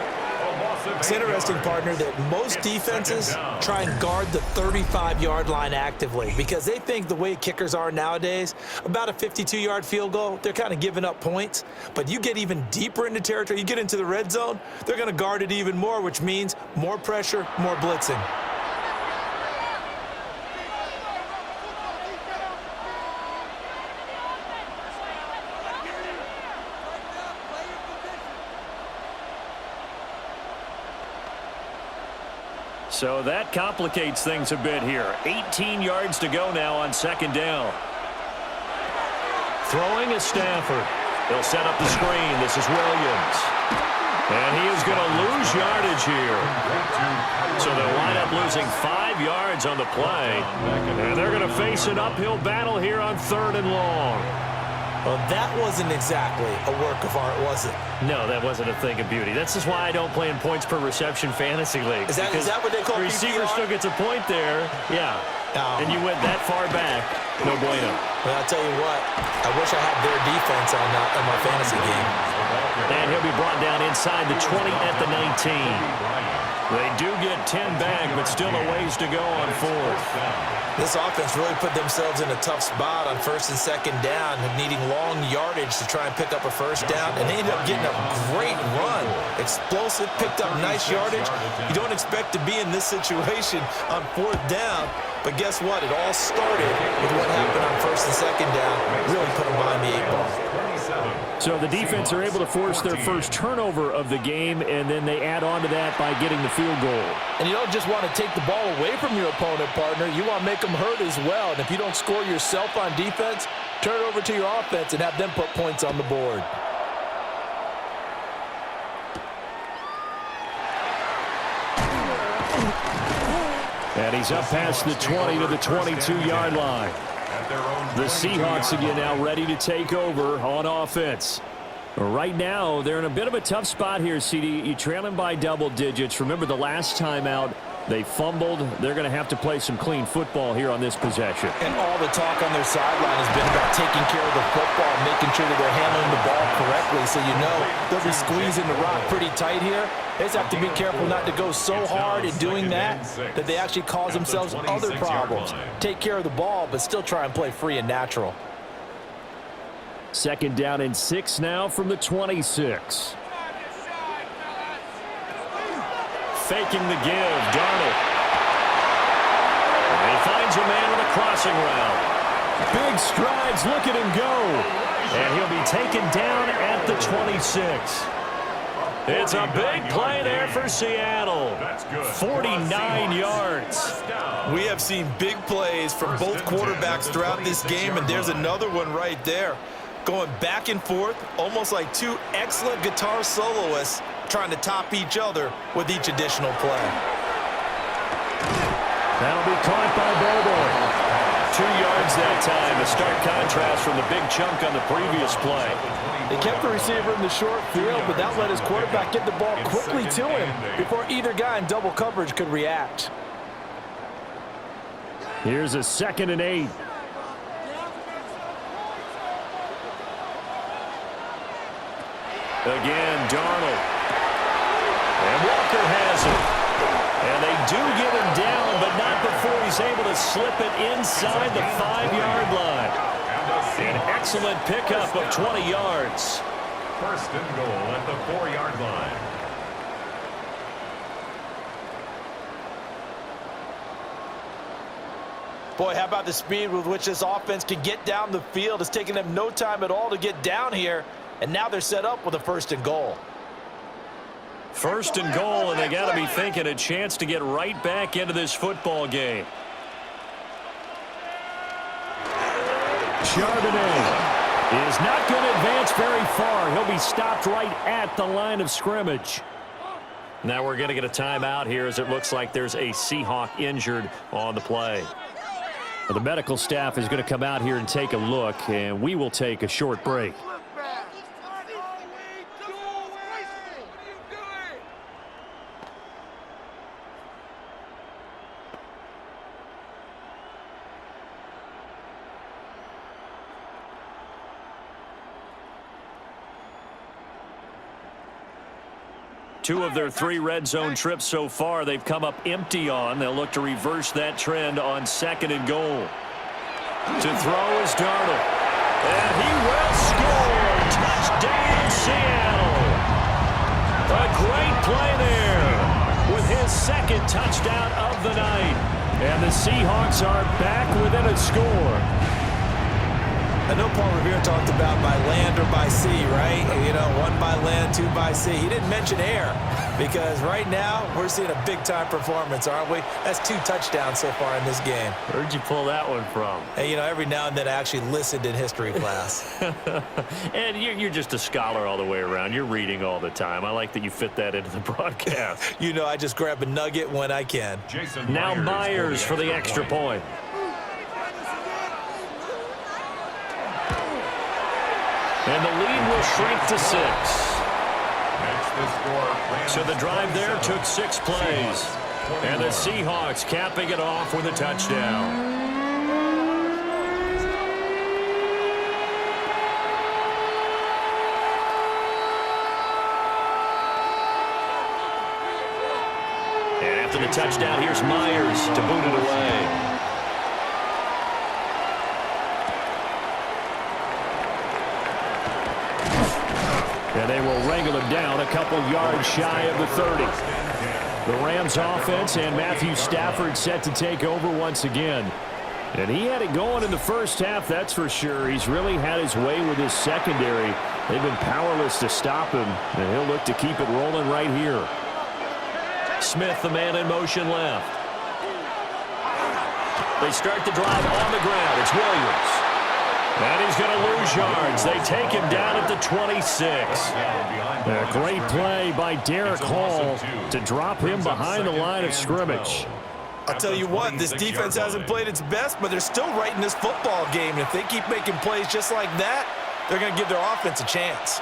It's interesting, partner, that most defenses try and guard the 35-yard line actively because they think the way kickers are nowadays, about a 52-yard field goal, they're kind of giving up points. But you get even deeper into territory, you get into the red zone, they're going to guard it even more, which means more pressure, more blitzing. So that complicates things a bit here. 18 yards to go now on 2nd down. Throwing is Stafford. He'll set up the screen. This is Williams. And he is going to lose yardage here. So they'll wind up losing 5 yards on the play. And they're going to face an uphill battle here on 3rd and long. Well, that wasn't exactly a work of art, was it? No, that wasn't a thing of beauty. That's just why I don't play in points per reception fantasy league. Is that what they call the receiver PPR? still gets a point there. Yeah. And you went that far back. No bueno. Well, I'll tell you what. I wish I had their defense on my fantasy game. And he'll be brought down inside the 20 at the 19. They do get 10 back, but still a ways to go on 4th. This offense really put themselves in a tough spot on 1st and 2nd down, needing long yardage to try and pick up a 1st down, and they ended up getting a great run. Explosive, picked up nice yardage. You don't expect to be in this situation on 4th down, but guess what? It all started with what happened on 1st and 2nd down. Really put them behind the 8 ball. So the defense are able to force their first turnover of the game, and then they add on to that by getting the field goal. And you don't just want to take the ball away from your opponent, partner. You want to make them hurt as well. And if you don't score yourself on defense, turn it over to your offense and have them put points on the board. And he's up past the 20 to the 22-yard line. The Seahawks again now ready to take over on offense. Right now, they're in a bit of a tough spot here, CD. You trail them by double digits. Remember the last time out, they fumbled. They're going to have to play some clean football here on this possession. And all the talk on their sideline has been about taking care of the football, making sure that they're handling the ball correctly. So you know they'll be squeezing the rock pretty tight here. They just have to be careful not to go so hard in doing that they actually cause themselves other problems. Take care of the ball, but still try and play free and natural. 2nd down and 6 now from the 26. Faking the give, Darnold. And he finds a man on a crossing route. Big strides, look at him go. And he'll be taken down at the 26. It's a big play there for Seattle. 49 yards. We have seen big plays from both quarterbacks throughout this game, and there's another one right there. Going back and forth, almost like two excellent guitar soloists trying to top each other with each additional play. That'll be caught by Bobo. 2 yards that time, a stark contrast from the big chunk on the previous play. They kept the receiver in the short field, but that let his quarterback get the ball quickly to him before either guy in double coverage could react. Here's a 2nd and 8. Again, Darnold. And Walker has it. And they do get him down, but not before he's able to slip it inside the 5-yard line. An excellent pickup of 20 yards. 1st and goal at the 4-yard line. Boy, how about the speed with which this offense can get down the field? It's taken them no time at all to get down here, and now they're set up with a 1st and goal. 1st and goal, and they got to be thinking a chance to get right back into this football game. Charbonnet is not going to advance very far. He'll be stopped right at the line of scrimmage. Now we're going to get a timeout here as it looks like there's a Seahawk injured on the play. The medical staff is going to come out here and take a look, and we will take a short break. Two of their 3 red zone trips so far, they've come up empty on. They'll look to reverse that trend on 2nd and goal. To throw is Darnold. And he will score. Touchdown, Seattle. A great play there with his 2nd touchdown of the night. And the Seahawks are back within a score. I know Paul Revere talked about by land or by sea, right? You know, 1 by land, 2 by sea. He didn't mention air because right now we're seeing a big-time performance, aren't we? That's 2 touchdowns so far in this game. Where'd you pull that one from? And, you know, every now and then I actually listened in history class. And you're just a scholar all the way around. You're reading all the time. I like that you fit that into the broadcast. You know, I just grab a nugget when I can. Now Myers for the extra point. And the lead will shrink to 6. So the drive there took 6 plays. And the Seahawks capping it off with a touchdown. And after the touchdown, here's Myers to boot it away. And they will wrangle him down a couple yards shy of the 30. The Rams offense and Matthew Stafford set to take over once again. And he had it going in the first half, that's for sure. He's really had his way with his secondary. They've been powerless to stop him, and he'll look to keep it rolling right here. Smith, the man in motion left. They start the drive on the ground. It's Williams. And he's going to lose yards. They take him down at the 26. A great play by Derek Hall to drop him behind the line of scrimmage. I'll tell you what, this defense hasn't played its best, but they're still right in this football game. And if they keep making plays just like that, they're going to give their offense a chance.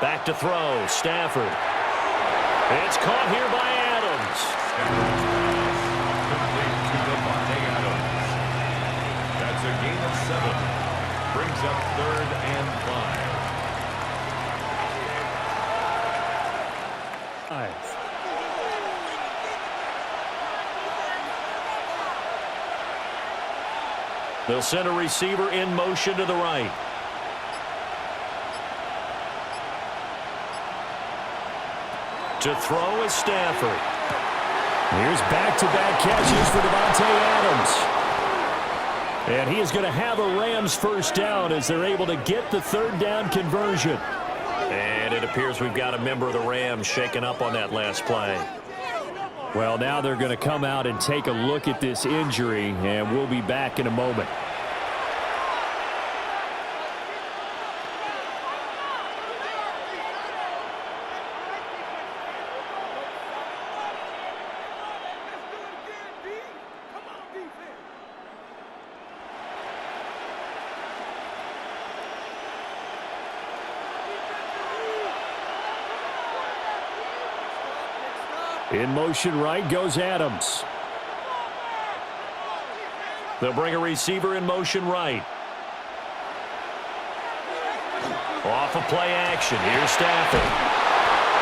Back to throw, Stafford. It's caught here by Adams. That's a gain of 7. Brings up 3rd and 5. They'll send a receiver in motion to the right. To throw is Stafford. Here's back-to-back catches for Devontae Adams. And he is going to have a Rams first down as they're able to get the 3rd down conversion. And it appears we've got a member of the Rams shaken up on that last play. Well, now they're going to come out and take a look at this injury, and we'll be back in a moment. In motion right goes Adams. They'll bring a receiver in motion right. Off of play action. Here's Stafford.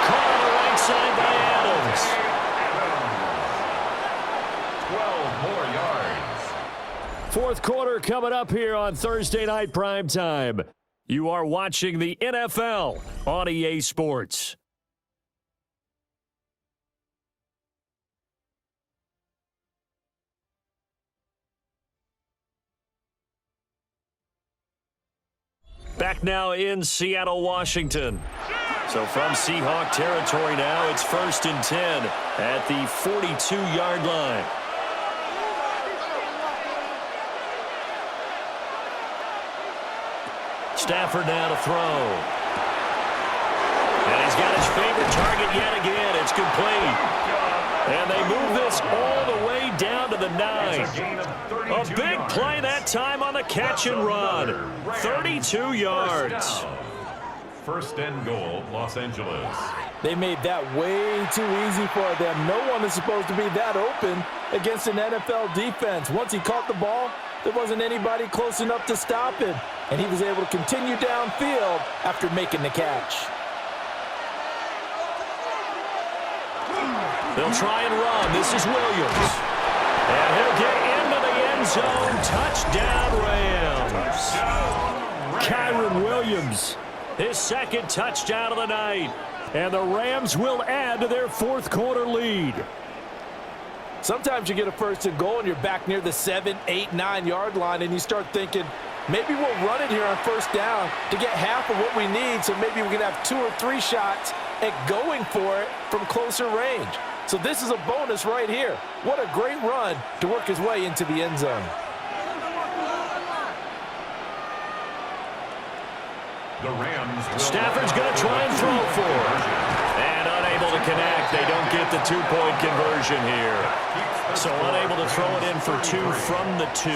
Caught on the right side by Adams. 12 more yards. 4th quarter coming up here on Thursday Night Primetime. You are watching the NFL on EA Sports. Back now in Seattle, Washington. So from Seahawk territory now, it's 1st and 10 at the 42-yard line. Stafford now to throw. And he's got his favorite target yet again. It's complete. And they move this all the way down to the 9. A big play that time on the catch and run. 32 yards. First and goal, Los Angeles. They made that way too easy for them. No one is supposed to be that open against an NFL defense. Once he caught the ball, there wasn't anybody close enough to stop him. And he was able to continue downfield after making the catch. They'll try and run. This is Williams. And he'll get into the end zone. Touchdown, Rams. Kyron Williams, his second touchdown of the night. And the Rams will add to their fourth quarter lead. Sometimes you get a first and goal and you're back near the 7, 8, 9 yard line and you start thinking, maybe we'll run it here on first down to get half of what we need, so maybe we can have 2 or 3 shots at going for it from closer range. So this is a bonus right here. What a great run to work his way into the end zone. The Rams. Stafford's going to try and throw for it. And unable to connect. They don't get the 2-point conversion here. So unable to throw it in for 2 from the 2.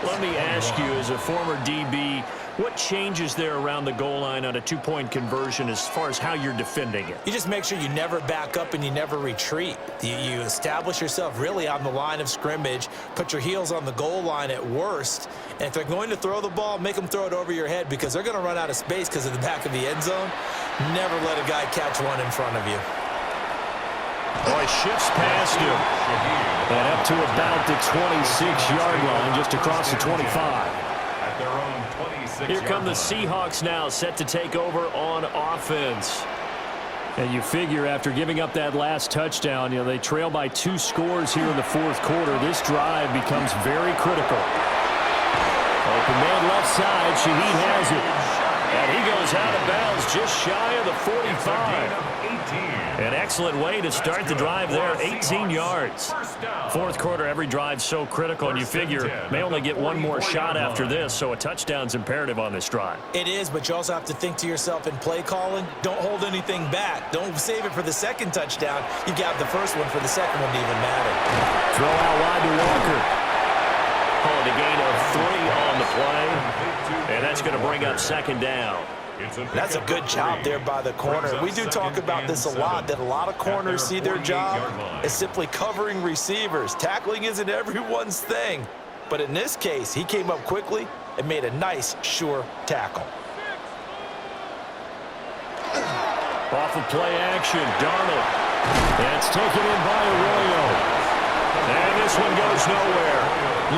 Let me ask you, as a former DB, what changes there around the goal line on a 2-point conversion as far as how you're defending it? You just make sure you never back up and you never retreat. You establish yourself really on the line of scrimmage, put your heels on the goal line at worst, and if they're going to throw the ball, make them throw it over your head because they're going to run out of space because of the back of the end zone. Never let a guy catch one in front of you. Oh, he shifts past him. And up to about the 26-yard line, just across the 25. Here come the Seahawks now, set to take over on offense. And you figure after giving up that last touchdown, they trail by 2 scores here in the fourth quarter. This drive becomes very critical. Open man left side. Shaheed has it. And he goes out of bounds just shy of the 45. An excellent way to start the drive there, 18 yards. Fourth quarter, every drive so critical, and you figure may only get one more shot after this, so a touchdown's imperative on this drive. It is, but you also have to think to yourself in play calling, don't hold anything back. Don't save it for the second touchdown. You got the first one for the second one to even matter. Throw out wide to Walker. Calling a gain of 3 on the play, and that's going to bring up second down. That's a good job there by the corner. We do talk about this a lot, that a lot of corners see their job as simply covering receivers. Tackling isn't everyone's thing. But in this case, he came up quickly and made a nice, sure tackle. Off of play action, Darnold. That's taken in by Arroyo. And this one goes nowhere.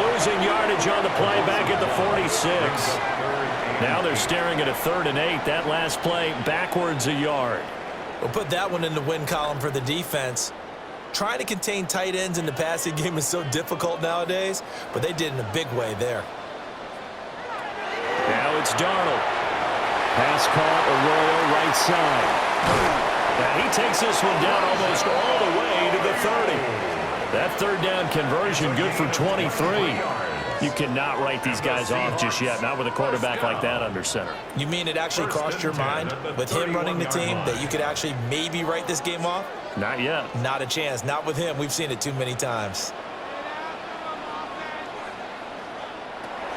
Losing yardage on the play back at the 46. Now they're staring at a 3rd and 8. That last play backwards a yard. We'll put that one in the win column for the defense. Trying to contain tight ends in the passing game is so difficult nowadays, but they did in a big way there. Now it's Darnold. Pass caught, Arroyo right side. And he takes this one down almost all the way to the 30. That 3rd down conversion good for 23. You cannot write these guys off just yet, not with a quarterback like that under center. You mean it actually crossed your mind with him running the team that you could actually maybe write this game off? Not yet. Not a chance. Not with him. We've seen it too many times.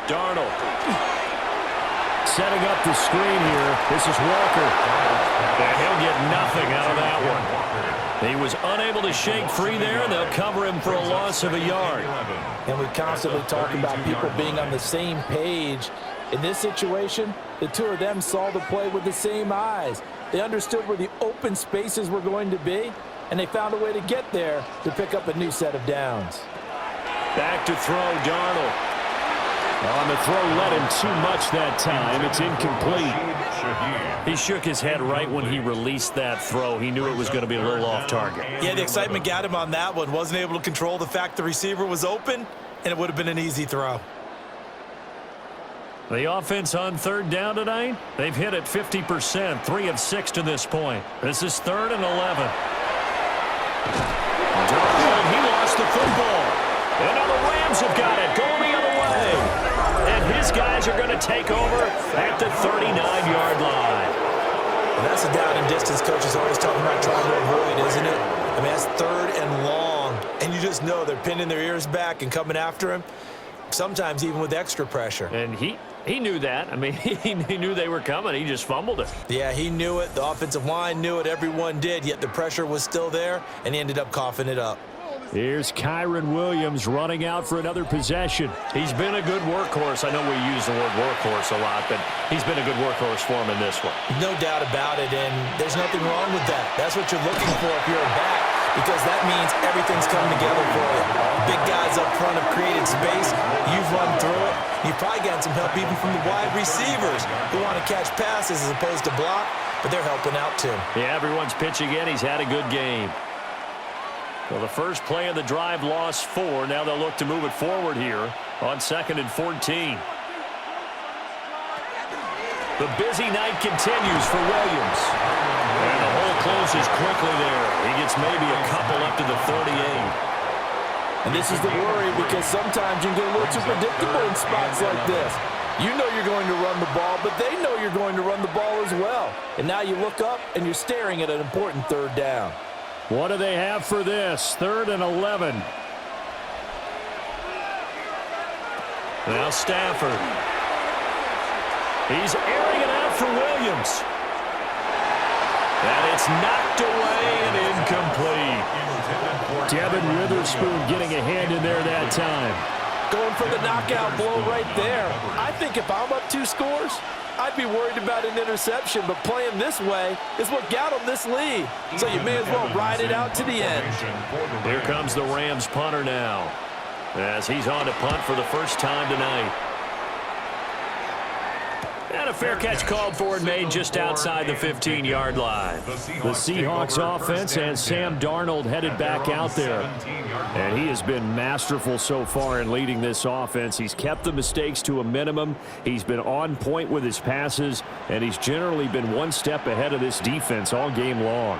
Darnold. Setting up the screen here. This is Walker. And he'll get nothing out of that one. He was unable to shake free there, and they'll cover him for a loss of a yard. And we constantly talk about people being on the same page. In this situation, the 2 of them saw the play with the same eyes. They understood where the open spaces were going to be, and they found a way to get there to pick up a new set of downs. Back to throw, Darnold. On the throw, led him too much that time. It's incomplete. He shook his head right when he released that throw. He knew it was going to be a little off target. Yeah, the excitement got him on that one. Wasn't able to control the fact the receiver was open, and it would have been an easy throw. The offense on 3rd down tonight, they've hit it 50%, 3 of 6 to this point. This is 3rd and 11. Darnold, he lost the football. And now the Rams have got it, going the other way. And his these guys are going to take over at the 39-yard line. And that's a down and distance coach is always talking about trying to avoid, isn't it? I mean, that's 3rd and long, and you just know they're pinning their ears back and coming after him, sometimes even with extra pressure. And he knew that. I mean, he knew they were coming. He just fumbled it. Yeah, he knew it. The offensive line knew it. Everyone did, yet the pressure was still there, and he ended up coughing it up. Here's Kyron Williams running out for another possession. He's been a good workhorse. I know we use the word workhorse a lot, but he's been a good workhorse for him in this one. No doubt about it, and there's nothing wrong with that. That's what you're looking for if you're a back, because that means everything's coming together for you. Big guys up front have created space. You've run through it. You've probably gotten some help even from the wide receivers who want to catch passes as opposed to block, but they're helping out too. Yeah, everyone's pitching in. He's had a good game. Well, the first play of the drive lost 4. Now they'll look to move it forward here on 2nd and 14. The busy night continues for Williams. And the hole closes quickly there. He gets maybe a couple up to the 38. And this is the worry, because sometimes you can get a little too predictable in spots like this. You know you're going to run the ball, but they know you're going to run the ball as well. And now you look up, and you're staring at an important 3rd down. What do they have for this? 3rd and 11. Now Stafford. He's airing it out for Williams. And it's knocked away and incomplete. Devin Witherspoon getting a hand in there that time. Going for the knockout blow right there. I think if I'm up 2 scores, I'd be worried about an interception, but playing this way is what got them this lead. So you may as well ride it out to the end. Here comes the Rams punter now, as he's on to punt for the first time tonight. And a fair catch called for and made just outside the 15-yard line. The Seahawks offense has Sam Darnold headed back out there. And he has been masterful so far in leading this offense. He's kept the mistakes to a minimum. He's been on point with his passes, and he's generally been one step ahead of this defense all game long.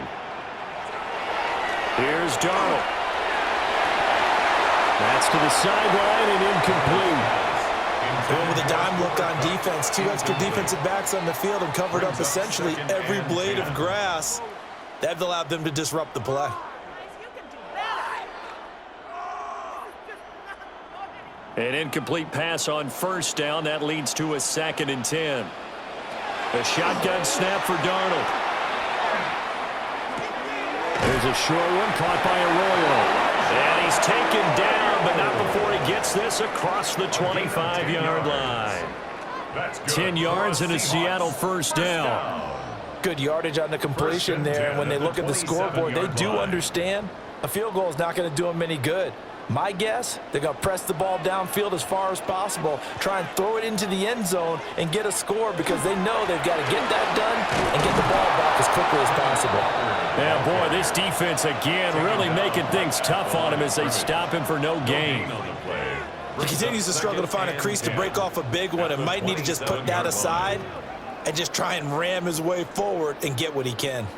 Here's Darnold. That's to the sideline and incomplete. Going with a dime look on defense. 2 extra defensive backs on the field and covered up essentially every blade of grass. That allowed them to disrupt the play. An incomplete pass on 1st down. That leads to a 2nd and 10. A shotgun snap for Darnold. There's a short one caught by Arroyo. And he's taken down, but not before he gets this across the 25-yard line. 10 yards and a Seattle 1st down. Good yardage on the completion there. And when they look at the scoreboard, they do understand a field goal is not going to do them any good. My guess, they're going to press the ball downfield as far as possible, try and throw it into the end zone and get a score, because they know they've got to get that done and get the ball back as quickly as possible. Yeah, boy, this defense again really making things tough on him as they stop him for no gain. He continues to struggle to find a crease to break off a big one, and might need to just put that aside and just try and ram his way forward and get what he can.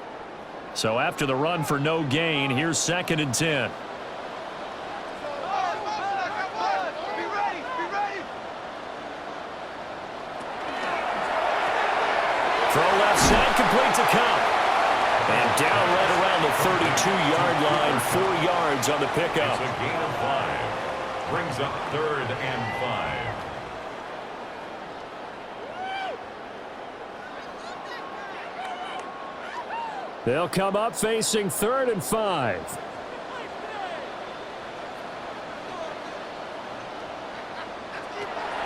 So after the run for no gain, here's 2nd and 10. Throw left side, complete to Cup. And down right around the 32-yard line, 4 yards on the pickup. It's a gain of 5. Brings up 3rd and 5. They'll come up facing 3rd and 5.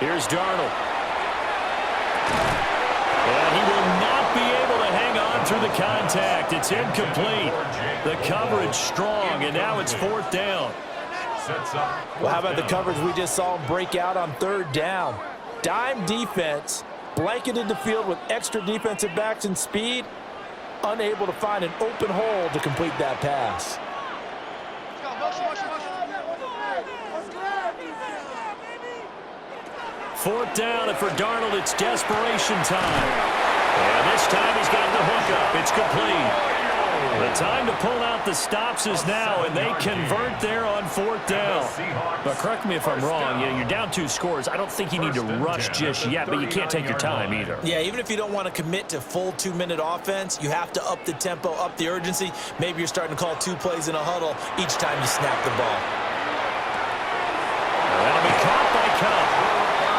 Here's Darnold. And he will not be able to hang on through the contact. It's incomplete. The coverage strong, and now it's 4th down. Well, how about the coverage we just saw him break out on 3rd down? Dime defense, blanketed the field with extra defensive backs and speed, unable to find an open hole to complete that pass. 4th down, and for Darnold, it's desperation time. And this time he's got the hook up. It's complete. The time to pull out the stops is now, and they convert there on 4th down. But correct me if I'm wrong, you're down 2 scores. I don't think you need to rush just yet, but you can't take your time either. Yeah, even if you don't want to commit to full 2-minute offense, you have to up the tempo, up the urgency. Maybe you're starting to call 2 plays in a huddle each time you snap the ball. That'll be caught by Cup.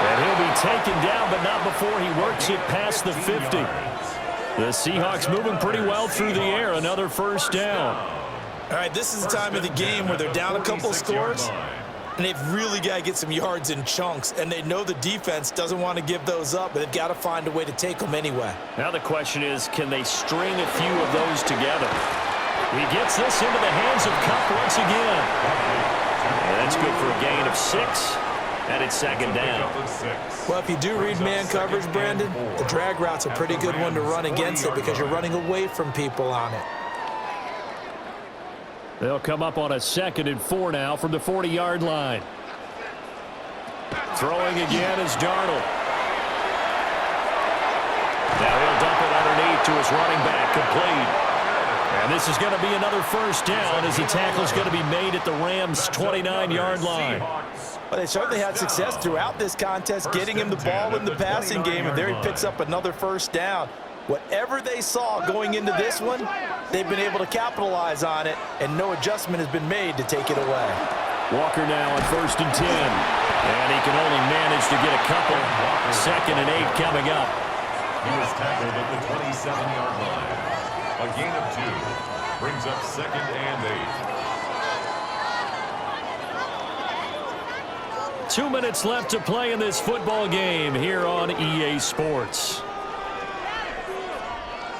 And he'll be taken down, but not before he works it past the 50. The Seahawks moving pretty well through the air. Another 1st down. All right, this is the time of the game where they're down a couple of scores, and they've really got to get some yards in chunks, and they know the defense doesn't want to give those up, but they've got to find a way to take them anyway. Now the question is, can they string a few of those together? He gets this into the hands of Cup once again. And that's good for a gain of 6. And it's 2nd down. Well, if you do read man coverage, Brandon, the drag route's a pretty good one to run against it because you're running away from people on it. They'll come up on a 2nd and 4 now from the 40-yard line. Throwing again is Darnold. Now he'll dump it underneath to his running back, complete. And this is going to be another 1st down as the tackle is going to be made at the Rams' 29-yard line. Well, they certainly had success throughout this contest, getting him the ball in the passing game, and there he picks up another 1st down. Whatever they saw going into this one, they've been able to capitalize on it, and no adjustment has been made to take it away. Walker now on 1st and 10. And he can only manage to get a couple. 2nd and 8 coming up. He was tackled at the 27-yard line. A gain of 2 brings up 2nd and 8. 2 minutes left to play in this football game here on EA Sports.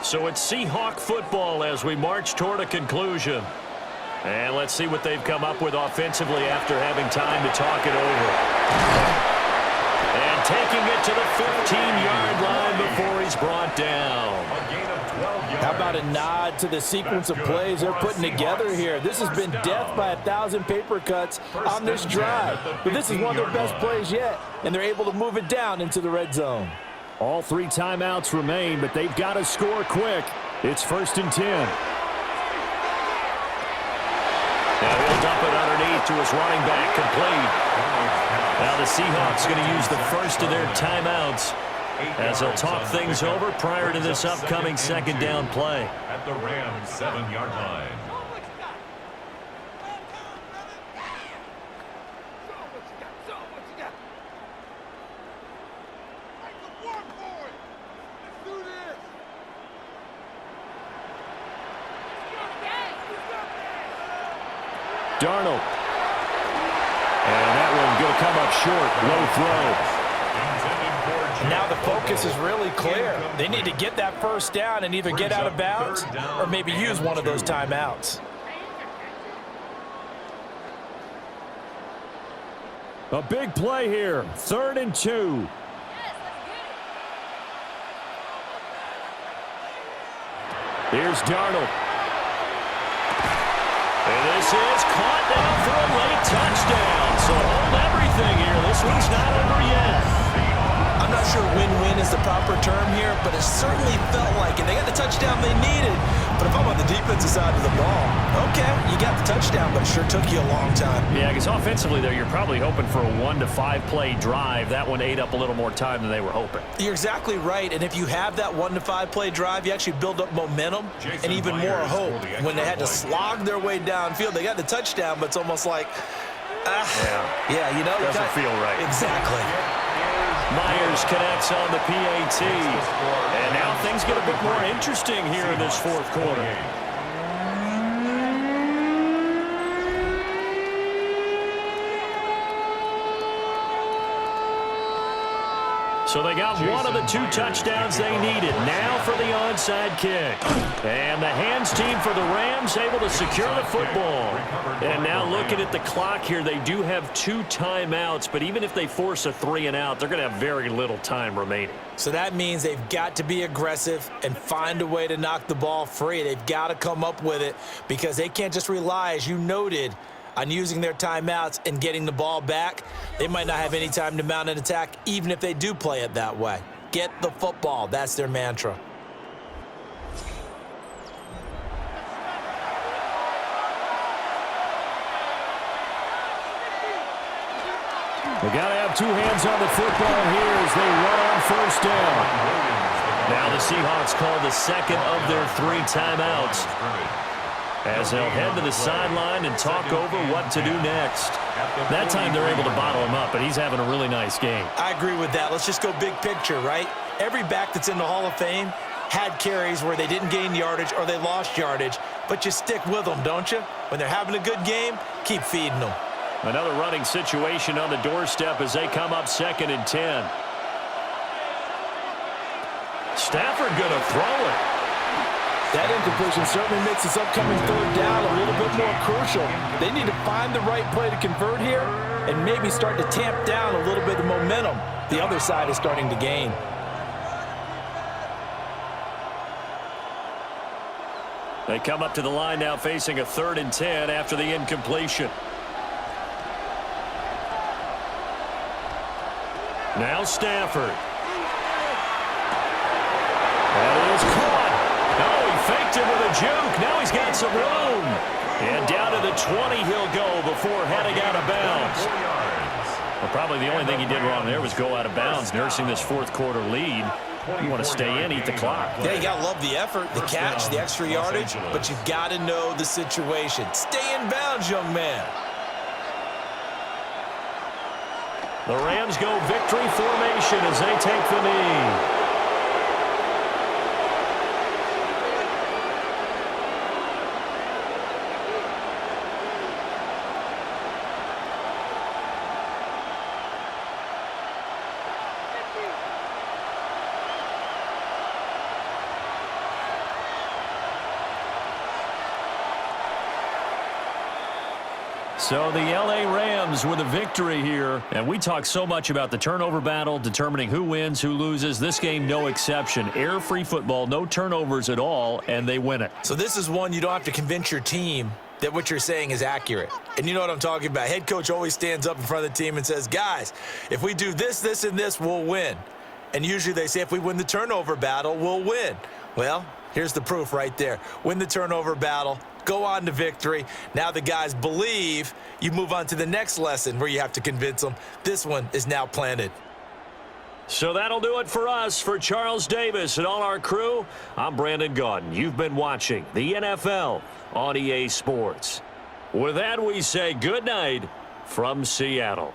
So it's Seahawk football as we march toward a conclusion. And let's see what they've come up with offensively after having time to talk it over. And taking it to the 15-yard line before he's brought down. How about a nod to the sequence of plays they're putting together here? This has been death by 1,000 paper cuts on this drive. But this is one of their best plays yet, and they're able to move it down into the red zone. All 3 timeouts remain, but they've got to score quick. It's 1st and 10. Now he'll dump it underneath to his running back, complete. Now the Seahawks going to use the first of their timeouts as they'll talk things over prior to this upcoming 2nd down play. At the Rams' 7-yard line. Darnold. And that one going to come up short. Low throw. And now the focus is really clear. They need to get that 1st down and either get out of bounds or maybe use one of those timeouts. A big play here. 3rd and 2. Here's Darnold. And this is caught down for a late touchdown. So hold everything here. This one's not over yet. I'm not sure win-win is the proper term here, but it certainly felt like it. They got the touchdown they needed. But if I'm on the defensive side of the ball, okay, you got the touchdown, but it sure took you a long time. Yeah, because offensively there, you're probably hoping for a 1 to 5 play drive. That one ate up a little more time than they were hoping. You're exactly right, and if you have that 1 to 5 play drive, you actually build up momentum and even more hope. When they had to slog their way downfield, they got the touchdown, but it's almost like, yeah, you know, doesn't feel right. Exactly. Myers connects on the PAT. And now things get a bit more interesting here in this 4th quarter. So they got one of the 2 touchdowns they needed. Now for the onside kick. And the hands team for the Rams able to secure the football. And now looking at the clock here, they do have 2 timeouts, but even if they force a 3 and out, they're going to have very little time remaining. So that means they've got to be aggressive and find a way to knock the ball free. They've got to come up with it because they can't just rely, as you noted, on using their timeouts and getting the ball back. They might not have any time to mount an attack, even if they do play it that way. Get the football. That's their mantra. They got to have two hands on the football here as they run on first down. Now the Seahawks call the second of their 3 timeouts, as they'll head to the sideline and talk over what to do next. That time they're able to bottle him up, but he's having a really nice game. I agree with that. Let's just go big picture, right? Every back that's in the Hall of Fame had carries where they didn't gain yardage or they lost yardage, but you stick with them, don't you? When they're having a good game, keep feeding them. Another running situation on the doorstep as they come up 2nd and 10. Stafford going to throw it. That incompletion certainly makes this upcoming 3rd down a little bit more crucial. They need to find the right play to convert here and maybe start to tamp down a little bit of momentum the other side is starting to gain. They come up to the line now facing a 3rd and 10 after the incompletion. Now Stafford. That is caught. No, he faked it with a juke. Now he's got some room. And down to the 20 he'll go before heading out of bounds. Well, probably the only thing he did wrong there was go out of bounds, nursing this 4th quarter lead. You want to stay in, eat the clock. Yeah, you got to love the effort, the catch, the extra yardage, but you've got to know the situation. Stay in bounds, young man. The Rams go victory formation as they take the knee. So the L.A. Rams with a victory here. And we talk so much about the turnover battle, determining who wins, who loses. This game, no exception. Air-free football, no turnovers at all, and they win it. So this is one you don't have to convince your team that what you're saying is accurate. And you know what I'm talking about. Head coach always stands up in front of the team and says, guys, if we do this, this, and this, we'll win. And usually they say if we win the turnover battle, we'll win. Well, here's the proof right there. Win the turnover battle. Go on to victory. Now the guys believe. You move on to the next lesson where you have to convince them. This one is now planted. So that'll do it for us. For Charles Davis and all our crew, I'm Brandon Gaudin. You've been watching the NFL on EA Sports. With that, we say good night from Seattle.